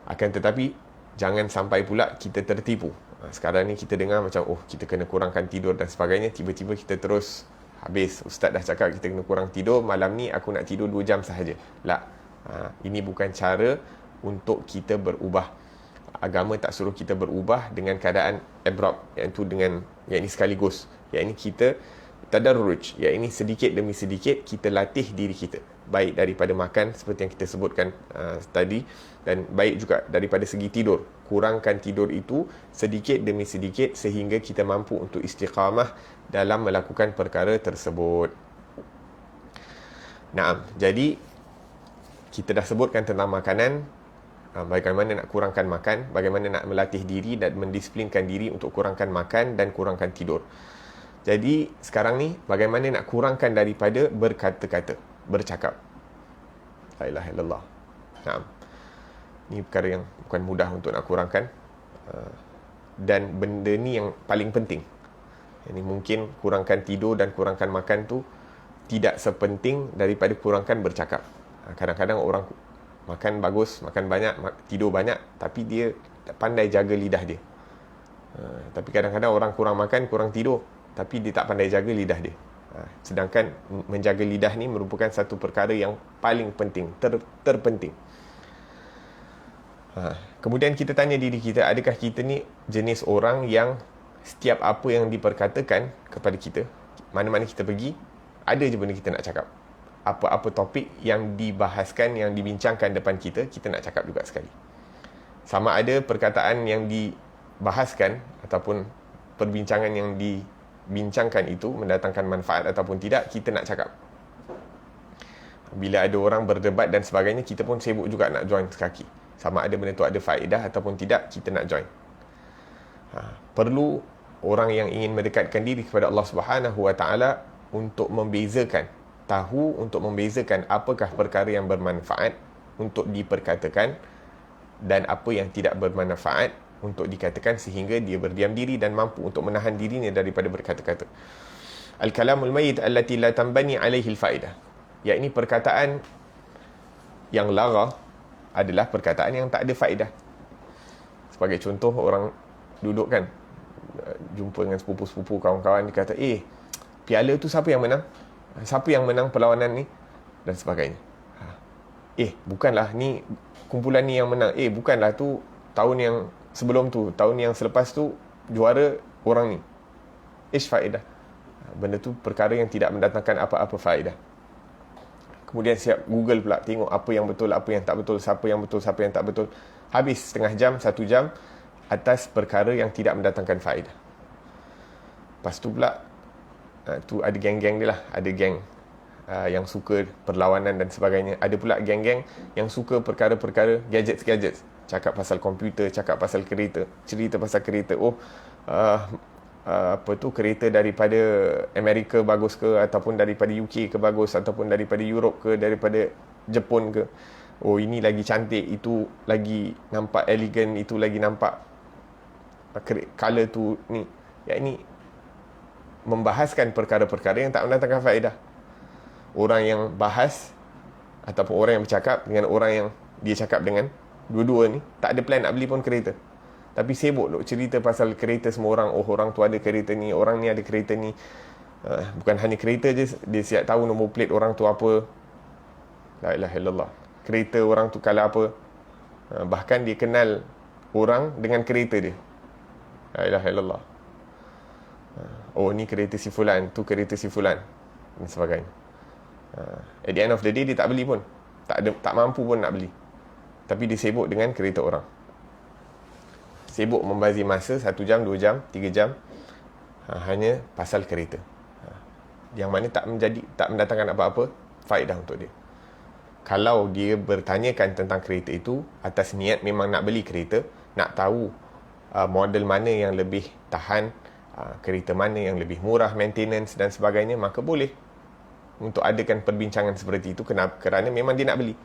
Akan tetapi jangan sampai pula kita tertipu. Sekarang ni kita dengar macam kita kena kurangkan tidur dan sebagainya. Tiba-tiba kita terus habis. Ustaz dah cakap kita kena kurang tidur. Malam ni aku nak tidur 2 jam sahaja. Ini bukan cara untuk kita berubah. Agama tak suruh kita berubah dengan keadaan abrupt, iaitu dengan ini sekaligus. Ini kita tadarruj, ini sedikit demi sedikit kita latih diri kita, baik daripada makan seperti yang kita sebutkan tadi, dan baik juga daripada segi tidur. Kurangkan tidur itu sedikit demi sedikit sehingga kita mampu untuk istiqamah dalam melakukan perkara tersebut. Jadi kita dah sebutkan tentang makanan, bagaimana nak kurangkan makan, bagaimana nak melatih diri dan mendisiplinkan diri untuk kurangkan makan dan kurangkan tidur. Jadi sekarang ni bagaimana nak kurangkan daripada berkata-kata, bercakap. La ilaha illallah. Ini perkara yang bukan mudah untuk nak kurangkan. Dan benda ni yang paling penting. Ini mungkin kurangkan tidur dan kurangkan makan tu tidak sepenting daripada kurangkan bercakap. Kadang-kadang orang makan bagus, makan banyak, tidur banyak, tapi dia tak pandai jaga lidah dia. Tapi kadang-kadang orang kurang makan, kurang tidur, tapi dia tak pandai jaga lidah dia. Sedangkan menjaga lidah ni merupakan satu perkara yang paling penting, terpenting. Kemudian kita tanya diri kita, adakah kita ni jenis orang yang setiap apa yang diperkatakan kepada kita, mana-mana kita pergi, ada je benda kita nak cakap. Apa-apa topik yang dibahaskan, yang dibincangkan depan kita, kita nak cakap juga sekali. Sama ada perkataan yang dibahaskan ataupun perbincangan yang dibincangkan itu mendatangkan manfaat ataupun tidak, kita nak cakap. Bila ada orang berdebat dan sebagainya, kita pun sibuk juga nak join sekaki. Sama ada benda tu ada faedah ataupun tidak, kita nak join. Perlu orang yang ingin mendekatkan diri kepada Allah Subhanahu Wa Taala untuk membezakan apakah perkara yang bermanfaat untuk diperkatakan dan apa yang tidak bermanfaat untuk dikatakan, sehingga dia berdiam diri dan mampu untuk menahan dirinya daripada berkata-kata. Al-kalamul mayyit allati la tanbani alaihi al-faedah. Ini perkataan yang lara adalah perkataan yang tak ada faedah. Sebagai contoh, orang duduk kan, jumpa dengan sepupu-sepupu, kawan-kawan, dia kata, piala tu siapa yang menang? Siapa yang menang perlawanan ni? Dan sebagainya. Bukanlah ni, kumpulan ni yang menang. Bukanlah tu tahun yang sebelum tu, tahun yang selepas tu juara orang ni. Ish faedah. Benda tu perkara yang tidak mendatangkan apa-apa faedah. Kemudian siap Google pula, tengok apa yang betul, apa yang tak betul, siapa yang betul, siapa yang tak betul. Habis setengah jam, 1 jam atas perkara yang tidak mendatangkan faedah. Lepas tu pula, tu ada geng-geng dia lah. Ada geng yang suka perlawanan dan sebagainya. Ada pula geng-geng yang suka perkara-perkara gadgets. Cakap pasal komputer, cakap pasal kereta, cerita pasal kereta. Kereta daripada Amerika bagus ke, ataupun daripada UK ke bagus, ataupun daripada Europe ke, daripada Jepun ke. Ini lagi cantik, itu lagi nampak elegan, itu lagi nampak color tu ni. Ini membahaskan perkara-perkara yang tak mendatangkan faedah. Orang yang bahas ataupun orang yang bercakap dengan orang yang dia cakap dengan, dua-dua ni tak ada plan nak beli pun kereta, tapi sibuk duk cerita pasal kereta semua orang. Orang tu ada kereta ni, orang ni ada kereta ni. Bukan hanya kereta je, dia siap tahu nombor plate orang tu apa. La ilaha illallah. Kereta orang tu kala apa. Bahkan dia kenal orang dengan kereta dia. La ilaha illallah. Ni kereta si fulan, tu kereta si fulan, dan sebagainya. At the end of the day, dia tak beli pun, tak mampu pun nak beli, tapi dia sibuk dengan kereta orang. Sibuk membazir masa 1 jam, 2 jam, 3 jam hanya pasal kereta, yang mana tak mendatangkan apa-apa faedah untuk dia. Kalau dia bertanyakan tentang kereta itu atas niat memang nak beli kereta, nak tahu model mana yang lebih tahan, kereta mana yang lebih murah maintenance dan sebagainya, maka boleh untuk adakan perbincangan seperti itu, kerana memang dia nak beli.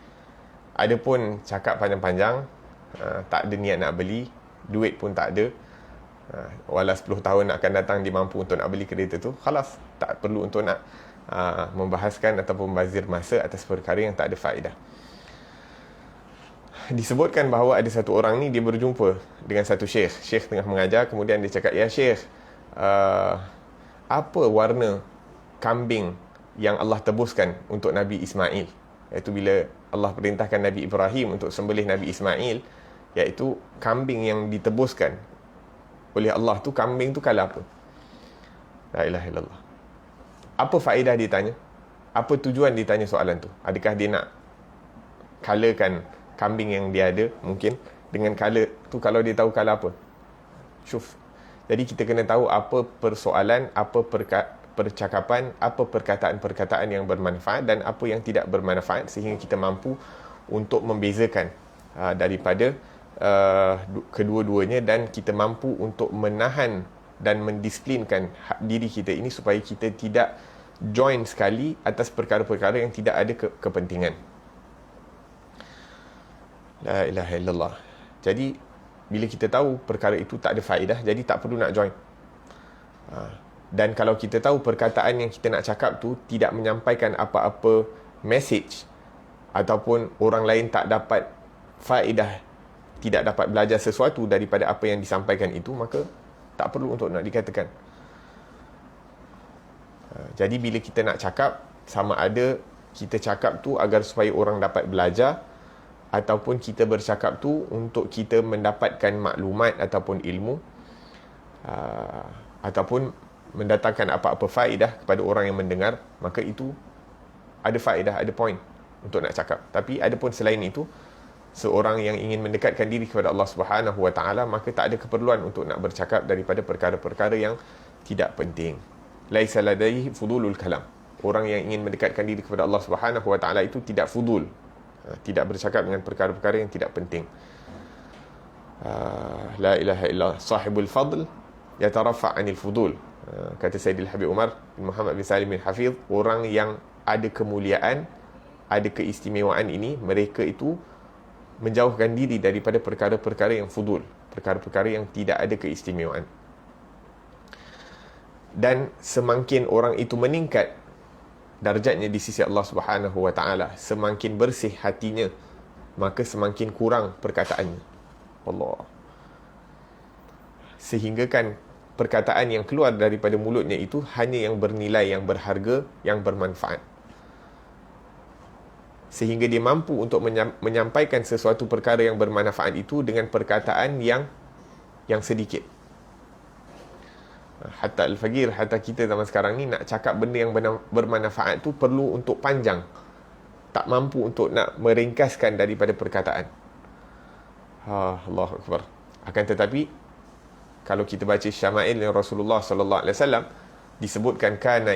Adapun cakap panjang-panjang, tak ada niat nak beli, duit pun tak ada, Walau 10 tahun akan datang dia mampu untuk nak beli kereta tu, khalas, tak perlu untuk nak membahaskan ataupun membazir masa atas perkara yang tak ada faedah. Disebutkan bahawa ada satu orang ni, dia berjumpa dengan satu syekh tengah mengajar, kemudian dia cakap, ya syekh, apa warna kambing yang Allah tebuskan untuk Nabi Ismail? Iaitu bila Allah perintahkan Nabi Ibrahim untuk sembelih Nabi Ismail, iaitu kambing yang ditebuskan oleh Allah tu, kambing tu kala apa? La ilaha illallah. Apa faedah dia tanya? Apa tujuan dia tanya soalan tu? Adakah dia nak kalakan kambing yang dia ada, mungkin dengan kala tu, kalau dia tahu kala apa? Syuf. Jadi kita kena tahu apa persoalan, apa percakapan, apa perkataan-perkataan yang bermanfaat dan apa yang tidak bermanfaat, sehingga kita mampu untuk membezakan daripada kedua-duanya, dan kita mampu untuk menahan dan mendisiplinkan diri kita ini supaya kita tidak join sekali atas perkara-perkara yang tidak ada kepentingan. La ilaha illallah. Jadi bila kita tahu perkara itu tak ada faedah, jadi tak perlu nak join. Dan kalau kita tahu perkataan yang kita nak cakap tu tidak menyampaikan apa-apa message, ataupun orang lain tak dapat faedah, tidak dapat belajar sesuatu daripada apa yang disampaikan itu, maka tak perlu untuk nak dikatakan. Jadi bila kita nak cakap, sama ada kita cakap tu agar supaya orang dapat belajar, ataupun kita bercakap tu untuk kita mendapatkan maklumat ataupun ilmu, ataupun mendatangkan apa-apa faedah kepada orang yang mendengar, maka itu ada faedah, ada point untuk nak cakap. Tapi ada pun selain itu, seorang yang ingin mendekatkan diri kepada Allah Subhanahu Wa Taala, maka tak ada keperluan untuk nak bercakap daripada perkara-perkara yang tidak penting. Laisa ladaihi fudulul kalam. Orang yang ingin mendekatkan diri kepada Allah Subhanahu Wa Taala itu tidak fudul, tidak bercakap dengan perkara-perkara yang tidak penting. La ilaha illallah. Sahibul fadl yatarafa' anil fudul. Kata Sayyidil Habib Umar bin Muhammad bin Salim bin Hafidh, orang yang ada kemuliaan, ada keistimewaan ini, mereka itu menjauhkan diri daripada perkara-perkara yang fudul, perkara-perkara yang tidak ada keistimewaan. Dan semakin orang itu meningkat darjatnya di sisi Allah Subhanahu Wa Taala, semakin bersih hatinya, maka semakin kurang perkataannya. Allah. Sehingga kan perkataan yang keluar daripada mulutnya itu hanya yang bernilai, yang berharga, yang bermanfaat. Sehingga dia mampu untuk menyampaikan sesuatu perkara yang bermanfaat itu dengan perkataan yang sedikit. Hatta al-faqir, hatta kita zaman sekarang ni nak cakap benda yang bermanfaat tu perlu untuk panjang, tak mampu untuk nak meringkaskan daripada perkataan. Allahu Akbar. Akan tetapi kalau kita baca syama'il Rasulullah sallallahu alaihi wasallam, disebutkan kana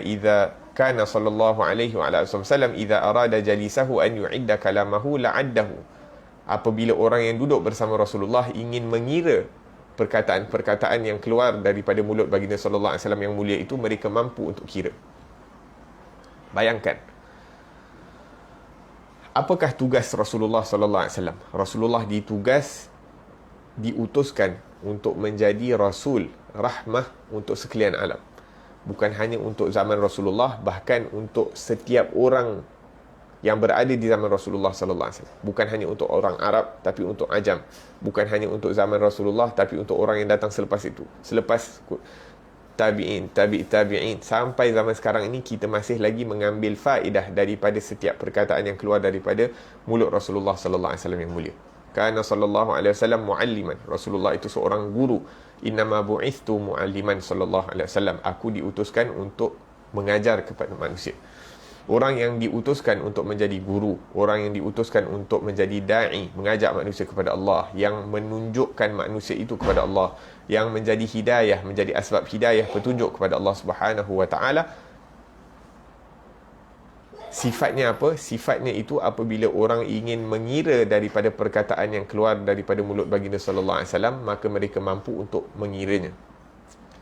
sallallahu alaihi wasallam idza arada jalisahu an yu'idda kalamahu la'addahu. Apabila orang yang duduk bersama Rasulullah ingin mengira perkataan-perkataan yang keluar daripada mulut baginda sallallahu alaihi wasallam yang mulia itu, mereka mampu untuk kira. Bayangkan, apakah tugas Rasulullah sallallahu alaihi wasallam? Rasulullah diutuskan untuk menjadi rasul rahmah untuk sekalian alam. Bukan hanya untuk zaman Rasulullah, bahkan untuk setiap orang yang berada di zaman Rasulullah sallallahu alaihi wasallam. Bukan hanya untuk orang Arab, tapi untuk ajam. Bukan hanya untuk zaman Rasulullah, tapi untuk orang yang datang selepas itu. Selepas tabi'in sampai zaman sekarang ini, kita masih lagi mengambil faedah daripada setiap perkataan yang keluar daripada mulut Rasulullah sallallahu alaihi wasallam yang mulia. Kana sallallahu alaihi wasallam mualliman. Rasulullah itu seorang guru. Innama bu'ithtu mualliman sallallahu alaihi wasallam. Aku diutuskan untuk mengajar kepada manusia. Orang yang diutuskan untuk menjadi guru, orang yang diutuskan untuk menjadi da'i, mengajak manusia kepada Allah, yang menunjukkan manusia itu kepada Allah, yang menjadi hidayah, menjadi asbab hidayah, petunjuk kepada Allah Subhanahu Wa Taala. Sifatnya apa? Sifatnya itu apabila orang ingin mengira daripada perkataan yang keluar daripada mulut baginda sallallahu alaihi wasallam, maka mereka mampu untuk mengiranya.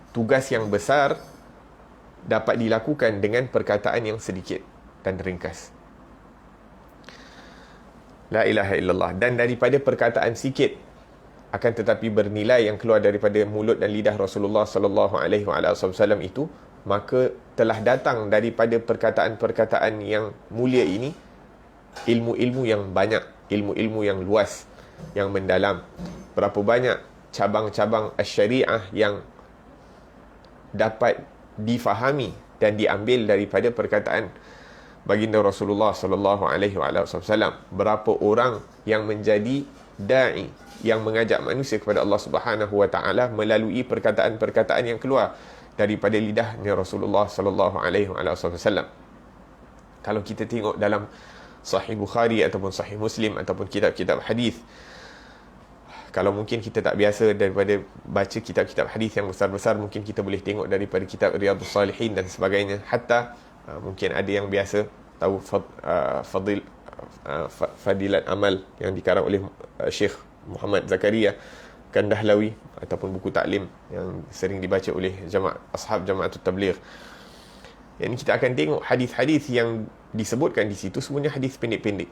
Tugas yang besar dapat dilakukan dengan perkataan yang sedikit dan ringkas. La ilaha illallah. Dan daripada perkataan sikit, akan tetapi bernilai yang keluar daripada mulut dan lidah Rasulullah sallallahu alaihi wasallam itu, maka telah datang daripada perkataan-perkataan yang mulia ini ilmu-ilmu yang banyak, ilmu-ilmu yang luas, yang mendalam. Berapa banyak cabang-cabang syariah yang dapat difahami dan diambil daripada perkataan baginda Rasulullah sallallahu alaihi wasallam. Berapa orang yang menjadi dai, yang mengajak manusia kepada Allah Subhanahu wa taala melalui perkataan-perkataan yang keluar daripada lidahnya Rasulullah sallallahu alaihi wasallam. Kalau kita tengok dalam Sahih Bukhari ataupun Sahih Muslim ataupun kitab-kitab hadis, kalau mungkin kita tak biasa daripada baca kitab-kitab hadis yang besar-besar, mungkin kita boleh tengok daripada kitab Riyadhus Salihin dan sebagainya. Hatta mungkin ada yang biasa tahu Fadilat Amal yang dikarang oleh Syekh Muhammad Zakaria Kandahlawi, ataupun buku taklim yang sering dibaca oleh ashab Jama'atut Tabligh. Yang kita akan tengok hadis-hadis yang disebutkan di situ semuanya hadis pendek-pendek.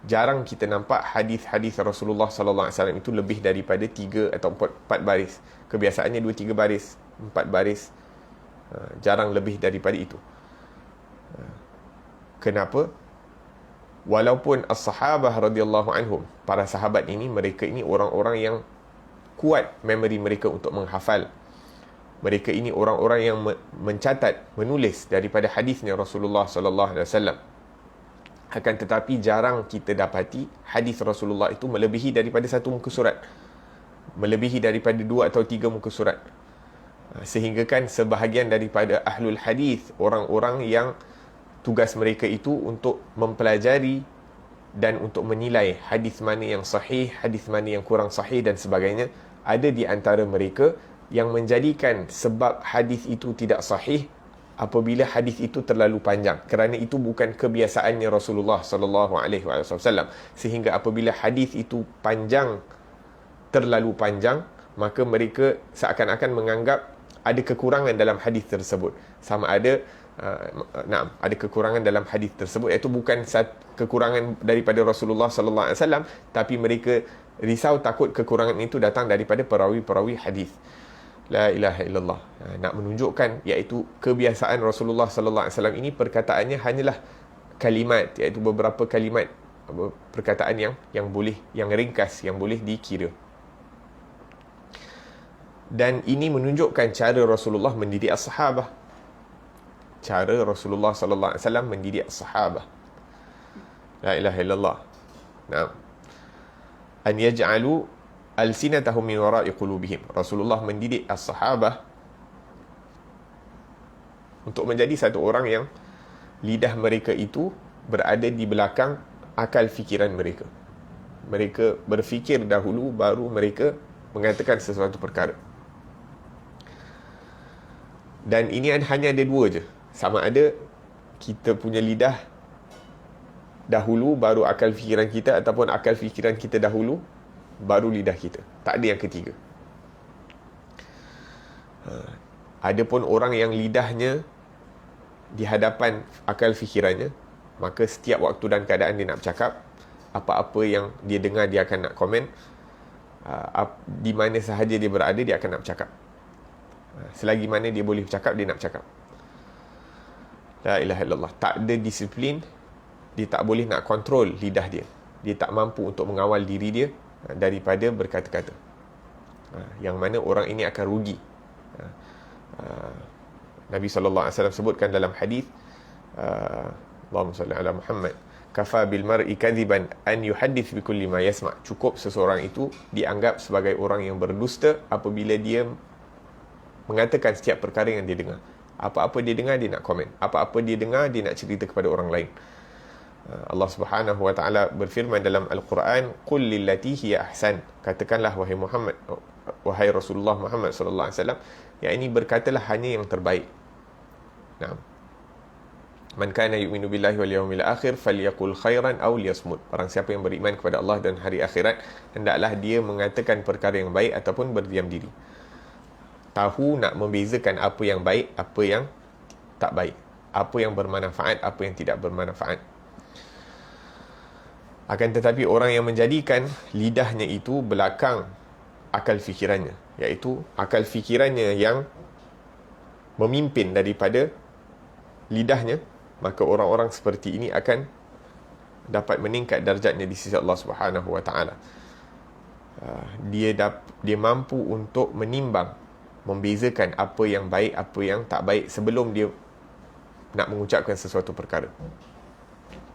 Jarang kita nampak hadis-hadis Rasulullah sallallahu alaihi wasallam itu lebih daripada 3 atau 4 baris. Kebiasaannya 2-3 baris, 4 baris. Jarang lebih daripada itu. Kenapa? Walaupun as-sahabah radhiyallahu anhum, para sahabat ini, mereka ini orang-orang yang kuat memori mereka untuk menghafal. Mereka ini orang-orang yang mencatat, menulis daripada hadisnya Rasulullah sallallahu alaihi wasallam. Akan tetapi jarang kita dapati hadis Rasulullah itu melebihi daripada 1 muka surat, melebihi daripada 2 atau 3 muka surat. Sehingga kan sebahagian daripada ahlul hadis, orang-orang yang tugas mereka itu untuk mempelajari dan untuk menilai hadis mana yang sahih, hadis mana yang kurang sahih dan sebagainya, ada di antara mereka yang menjadikan sebab hadis itu tidak sahih apabila hadis itu terlalu panjang, kerana itu bukan kebiasaannya Rasulullah sallallahu alaihi wasallam. Sehingga apabila hadis itu panjang, terlalu panjang, maka mereka seakan-akan menganggap ada kekurangan dalam hadis tersebut. Sama ada ada kekurangan dalam hadis tersebut, iaitu bukan kekurangan daripada Rasulullah sallallahu alaihi wasallam, tapi mereka risau takut kekurangan itu datang daripada perawi-perawi hadis. La ilaha illallah. Nak menunjukkan iaitu kebiasaan Rasulullah sallallahu alaihi wasallam ini, perkataannya hanyalah kalimat, iaitu beberapa kalimat, perkataan yang boleh, yang ringkas, yang boleh dikira. Dan ini menunjukkan cara Rasulullah mendidik as-sahabah. Cara Rasulullah sallallahu alaihi wasallam mendidik as-sahabah. La ilaha illallah. Naam. An yaj'alu alsinatahum min wara'i qulubihim. Rasulullah mendidik as-sahabah untuk menjadi satu orang yang lidah mereka itu berada di belakang akal fikiran mereka. Mereka berfikir dahulu baru mereka mengatakan sesuatu perkara. Dan ini hanya ada 2 je. Sama ada kita punya lidah dahulu baru akal fikiran kita, ataupun akal fikiran kita dahulu baru lidah kita. Tak ada yang ketiga. Adapun orang yang lidahnya di hadapan akal fikirannya, maka setiap waktu dan keadaan dia nak bercakap, apa-apa yang dia dengar dia akan nak komen, di mana sahaja dia berada dia akan nak bercakap. Selagi mana dia boleh bercakap, dia nak bercakap. La ilaha illallah. Tak ada disiplin, dia tak boleh nak kontrol lidah dia. Dia tak mampu untuk mengawal diri dia daripada berkata-kata. Yang mana orang ini akan rugi. Nabi SAW sebutkan dalam hadis, Allahumma salli ala Muhammad, kafa bil mar'i kadhiban an yuhaddith bi kulli ma yasma'. Cukup seseorang itu dianggap sebagai orang yang berdusta apabila dia mengatakan setiap perkara yang dia dengar. Apa-apa dia dengar, dia nak komen. Apa-apa dia dengar, dia nak cerita kepada orang lain. Allah Subhanahu wa taala berfirman dalam Al-Quran, qul lillati hiya ahsan. Katakanlah wahai Muhammad, wahai Rasulullah Muhammad sallallahu alaihi wasallam, yang ini berkatalah hanya yang terbaik. Naam. Man kana yu'minu billahi wal yawmil akhir falyaqul khairan aw liyasmut. Barang siapa yang beriman kepada Allah dan hari akhirat, hendaklah dia mengatakan perkara yang baik ataupun berdiam diri. Tahu nak membezakan apa yang baik, apa yang tak baik, apa yang bermanfaat, apa yang tidak bermanfaat. Akan tetapi orang yang menjadikan lidahnya itu belakang akal fikirannya, iaitu akal fikirannya yang memimpin daripada lidahnya, maka orang-orang seperti ini akan dapat meningkat darjatnya di sisi Allah Subhanahu wa taala. Dia mampu untuk menimbang, membezakan apa yang baik, apa yang tak baik sebelum dia nak mengucapkan sesuatu perkara.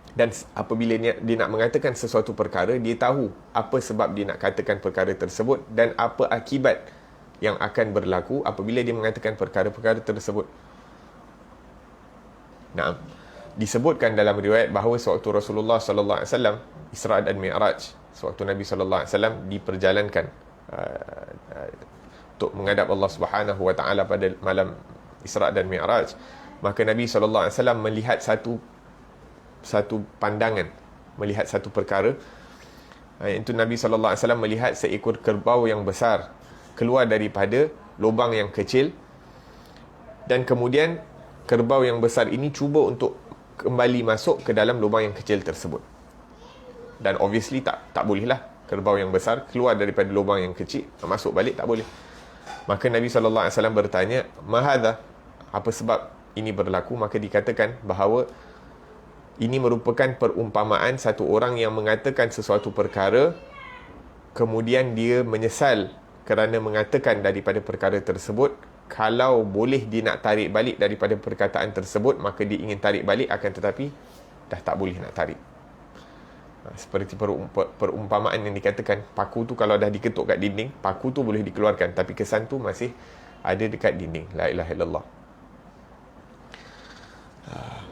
Dan apabila dia nak mengatakan sesuatu perkara, dia tahu apa sebab dia nak katakan perkara tersebut dan apa akibat yang akan berlaku apabila dia mengatakan perkara-perkara tersebut. Nah, disebutkan dalam riwayat bahawa sewaktu Rasulullah sallallahu alaihi wasallam Isra dan Mi'raj, sewaktu Nabi sallallahu alaihi wasallam diperjalankan untuk menghadap Allah Subhanahu wa taala pada malam Isra dan Mi'raj, maka Nabi sallallahu alaihi wasallam melihat satu pandangan, melihat satu perkara, iaitu Nabi sallallahu alaihi wasallam melihat seekor kerbau yang besar keluar daripada lubang yang kecil, dan kemudian kerbau yang besar ini cuba untuk kembali masuk ke dalam lubang yang kecil tersebut. Dan obviously tak bolehlah kerbau yang besar keluar daripada lubang yang kecil, masuk balik tak boleh. Maka Nabi SAW bertanya, "Mahadha?" Apa sebab ini berlaku? Maka dikatakan bahawa ini merupakan perumpamaan satu orang yang mengatakan sesuatu perkara, kemudian dia menyesal kerana mengatakan daripada perkara tersebut. Kalau boleh dia nak tarik balik daripada perkataan tersebut, maka dia ingin tarik balik, akan tetapi dah tak boleh nak tarik. Seperti perumpamaan yang dikatakan, paku tu kalau dah diketuk kat dinding, paku tu boleh dikeluarkan, tapi kesan tu masih ada dekat dinding. La ilaha illallah.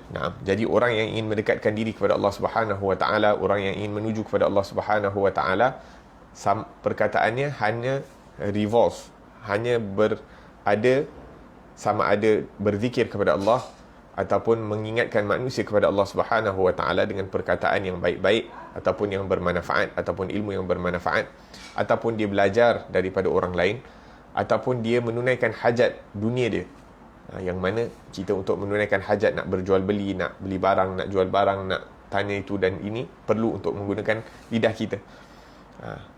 Nah, jadi orang yang ingin mendekatkan diri kepada Allah Subhanahu wa taala, orang yang ingin menuju kepada Allah Subhanahu wa taala, perkataannya hanya revolve, hanya berada sama ada berzikir kepada Allah ataupun mengingatkan manusia kepada Allah Subhanahu wa taala dengan perkataan yang baik-baik ataupun yang bermanfaat, ataupun ilmu yang bermanfaat, ataupun dia belajar daripada orang lain, ataupun dia menunaikan hajat dunia dia. Yang mana kita untuk menunaikan hajat, nak berjual beli, nak beli barang, nak jual barang, nak tanya itu dan ini, perlu untuk menggunakan lidah kita.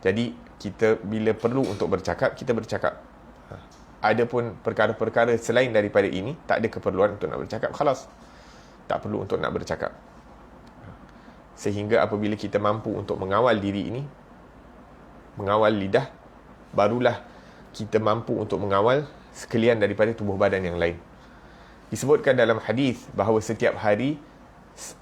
Jadi kita bila perlu untuk bercakap, kita bercakap. Adapun perkara-perkara selain daripada ini, tak ada keperluan untuk nak bercakap, khalas, tak perlu untuk nak bercakap. Sehingga apabila kita mampu untuk mengawal diri ini, mengawal lidah, barulah kita mampu untuk mengawal sekalian daripada tubuh badan yang lain. Disebutkan dalam hadis bahawa setiap hari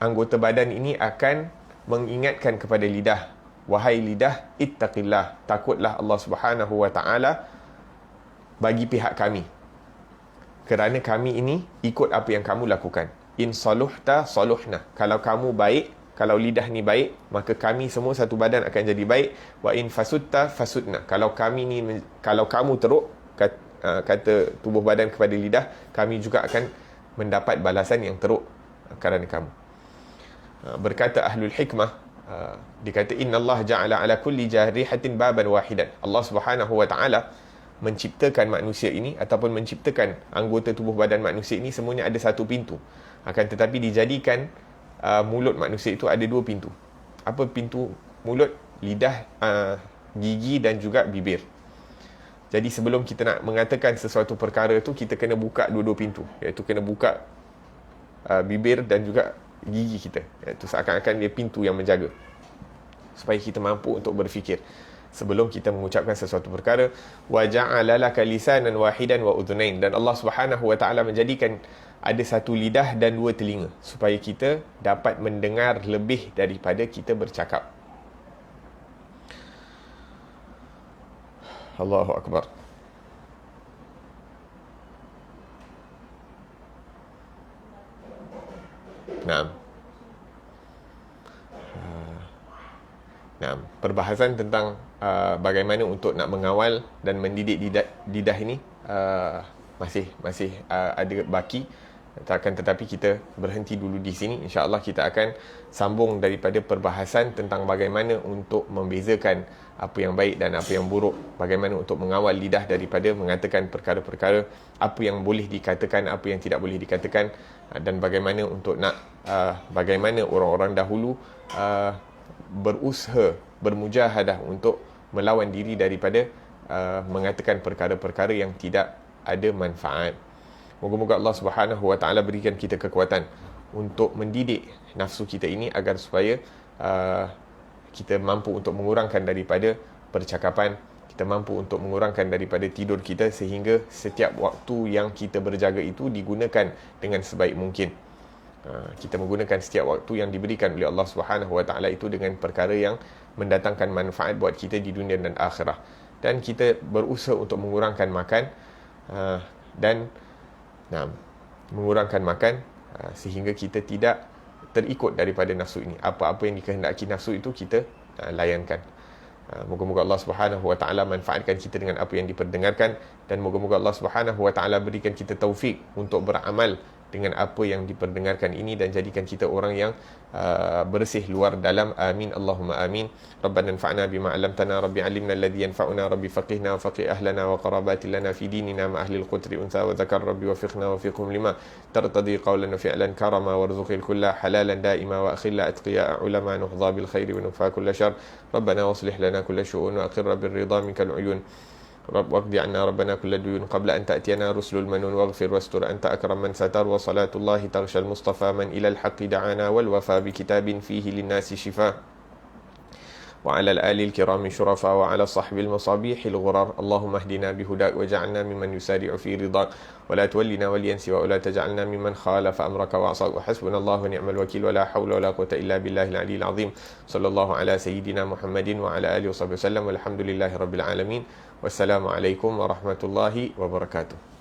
anggota badan ini akan mengingatkan kepada lidah, "Wahai lidah, ittaqillah, takutlah Allah Subhanahu wa taala bagi pihak kami, kerana kami ini ikut apa yang kamu lakukan. In saluhta saluhna." Kalau kamu baik, kalau lidah ni baik, maka kami semua satu badan akan jadi baik. Wa in fasutta fasudna. Kalau kamu teruk, kata tubuh badan kepada lidah, kami juga akan mendapat balasan yang teruk kerana kamu. Berkata ahlul hikmah, dikata innallaha ja'ala ala kulli jarihatin baban wahidan. Allah Subhanahu wa taala menciptakan manusia ini ataupun menciptakan anggota tubuh badan manusia ini semuanya ada satu pintu. Akan tetapi dijadikan mulut manusia itu ada dua pintu. Apa pintu mulut? Lidah, gigi dan juga bibir. Jadi sebelum kita nak mengatakan sesuatu perkara tu, kita kena buka dua-dua pintu, iaitu kena buka bibir dan juga gigi kita, iaitu seakan-akan dia pintu yang menjaga supaya kita mampu untuk berfikir sebelum kita mengucapkan sesuatu perkara. Wa ja'ala laka lisanan wahidan wa udhunain. Dan Allah Subhanahu wa taala menjadikan ada satu lidah dan dua telinga supaya kita dapat mendengar lebih daripada kita bercakap. Allahu Akbar. Naam. Perbahasan tentang bagaimana untuk nak mengawal dan mendidik lidah ini masih ada baki. Akan tetapi kita berhenti dulu di sini. InsyaAllah kita akan sambung daripada perbahasan tentang bagaimana untuk membezakan apa yang baik dan apa yang buruk, bagaimana untuk mengawal lidah daripada mengatakan perkara-perkara, apa yang boleh dikatakan, apa yang tidak boleh dikatakan, dan bagaimana untuk nak bagaimana orang-orang dahulu berusaha, bermujahadah untuk melawan diri daripada mengatakan perkara-perkara yang tidak ada manfaat. Moga-moga Allah Subhanahu Wa Taala berikan kita kekuatan untuk mendidik nafsu kita ini agar supaya kita mampu untuk mengurangkan daripada percakapan, kita mampu untuk mengurangkan daripada tidur kita, sehingga setiap waktu yang kita berjaga itu digunakan dengan sebaik mungkin. Kita menggunakan setiap waktu yang diberikan oleh Allah Subhanahu Wa Taala itu dengan perkara yang mendatangkan manfaat buat kita di dunia dan akhirah. Dan kita berusaha untuk mengurangkan makan dan mengurangkan makan sehingga kita tidak terikut daripada nafsu ini. Apa-apa yang dikehendaki nafsu itu kita layankan. Moga-moga Allah Subhanahu Wa Taala manfaatkan kita dengan apa yang diperdengarkan, dan moga-moga Allah Subhanahu Wa Taala berikan kita taufik untuk beramal dengan apa yang diperdengarkan ini, dan jadikan kita orang yang bersih luar dalam. Amin Allahumma amin. Rabbana anfa'na bima 'allamtana, rabbi 'allimna alladhi yanfa'una, rabbi faqihna wa faqih ahlana wa qarabati lana fi dinina ma ahli al-qutri unsa wa zakar, rabbi wafiqna wa fiqhum lima tartadi qawlan wa fi'lan karama warzuqil kulla halalan daima wa akhilla atqiya ulama nuhdha bil khairi wa nufa kulla shar. Rabbana waslih lana kulla shu'un wa aqirra bir ridha minkal uyun. رب واقض عنا ربنا كل ديون قبل أن تأتينا رسل المنون واغفر واستر أنت أكرم من ستر وصلاة الله تغشى المصطفى من إلى الحق دعانا والوفى بكتاب فيه للناس شفاء وعلى الآل الكرام شرفاء وعلى صحب المصابيح الغرار. اللهم اهدنا بهداك وجعلنا ممن يسارع في رضاك ولا تولنا وليا سواك ولا تجعلنا ممن خالف أمرك وعصاك وحسبنا الله ونعم الوكيل ولا حول ولا قوة إلا بالله العلي العظيم. صلى الله على سيدنا محمد وعلى آله وصحبه وسلم والحمد لله رب العالمين. والسلام عليكم ورحمة الله وبركاته.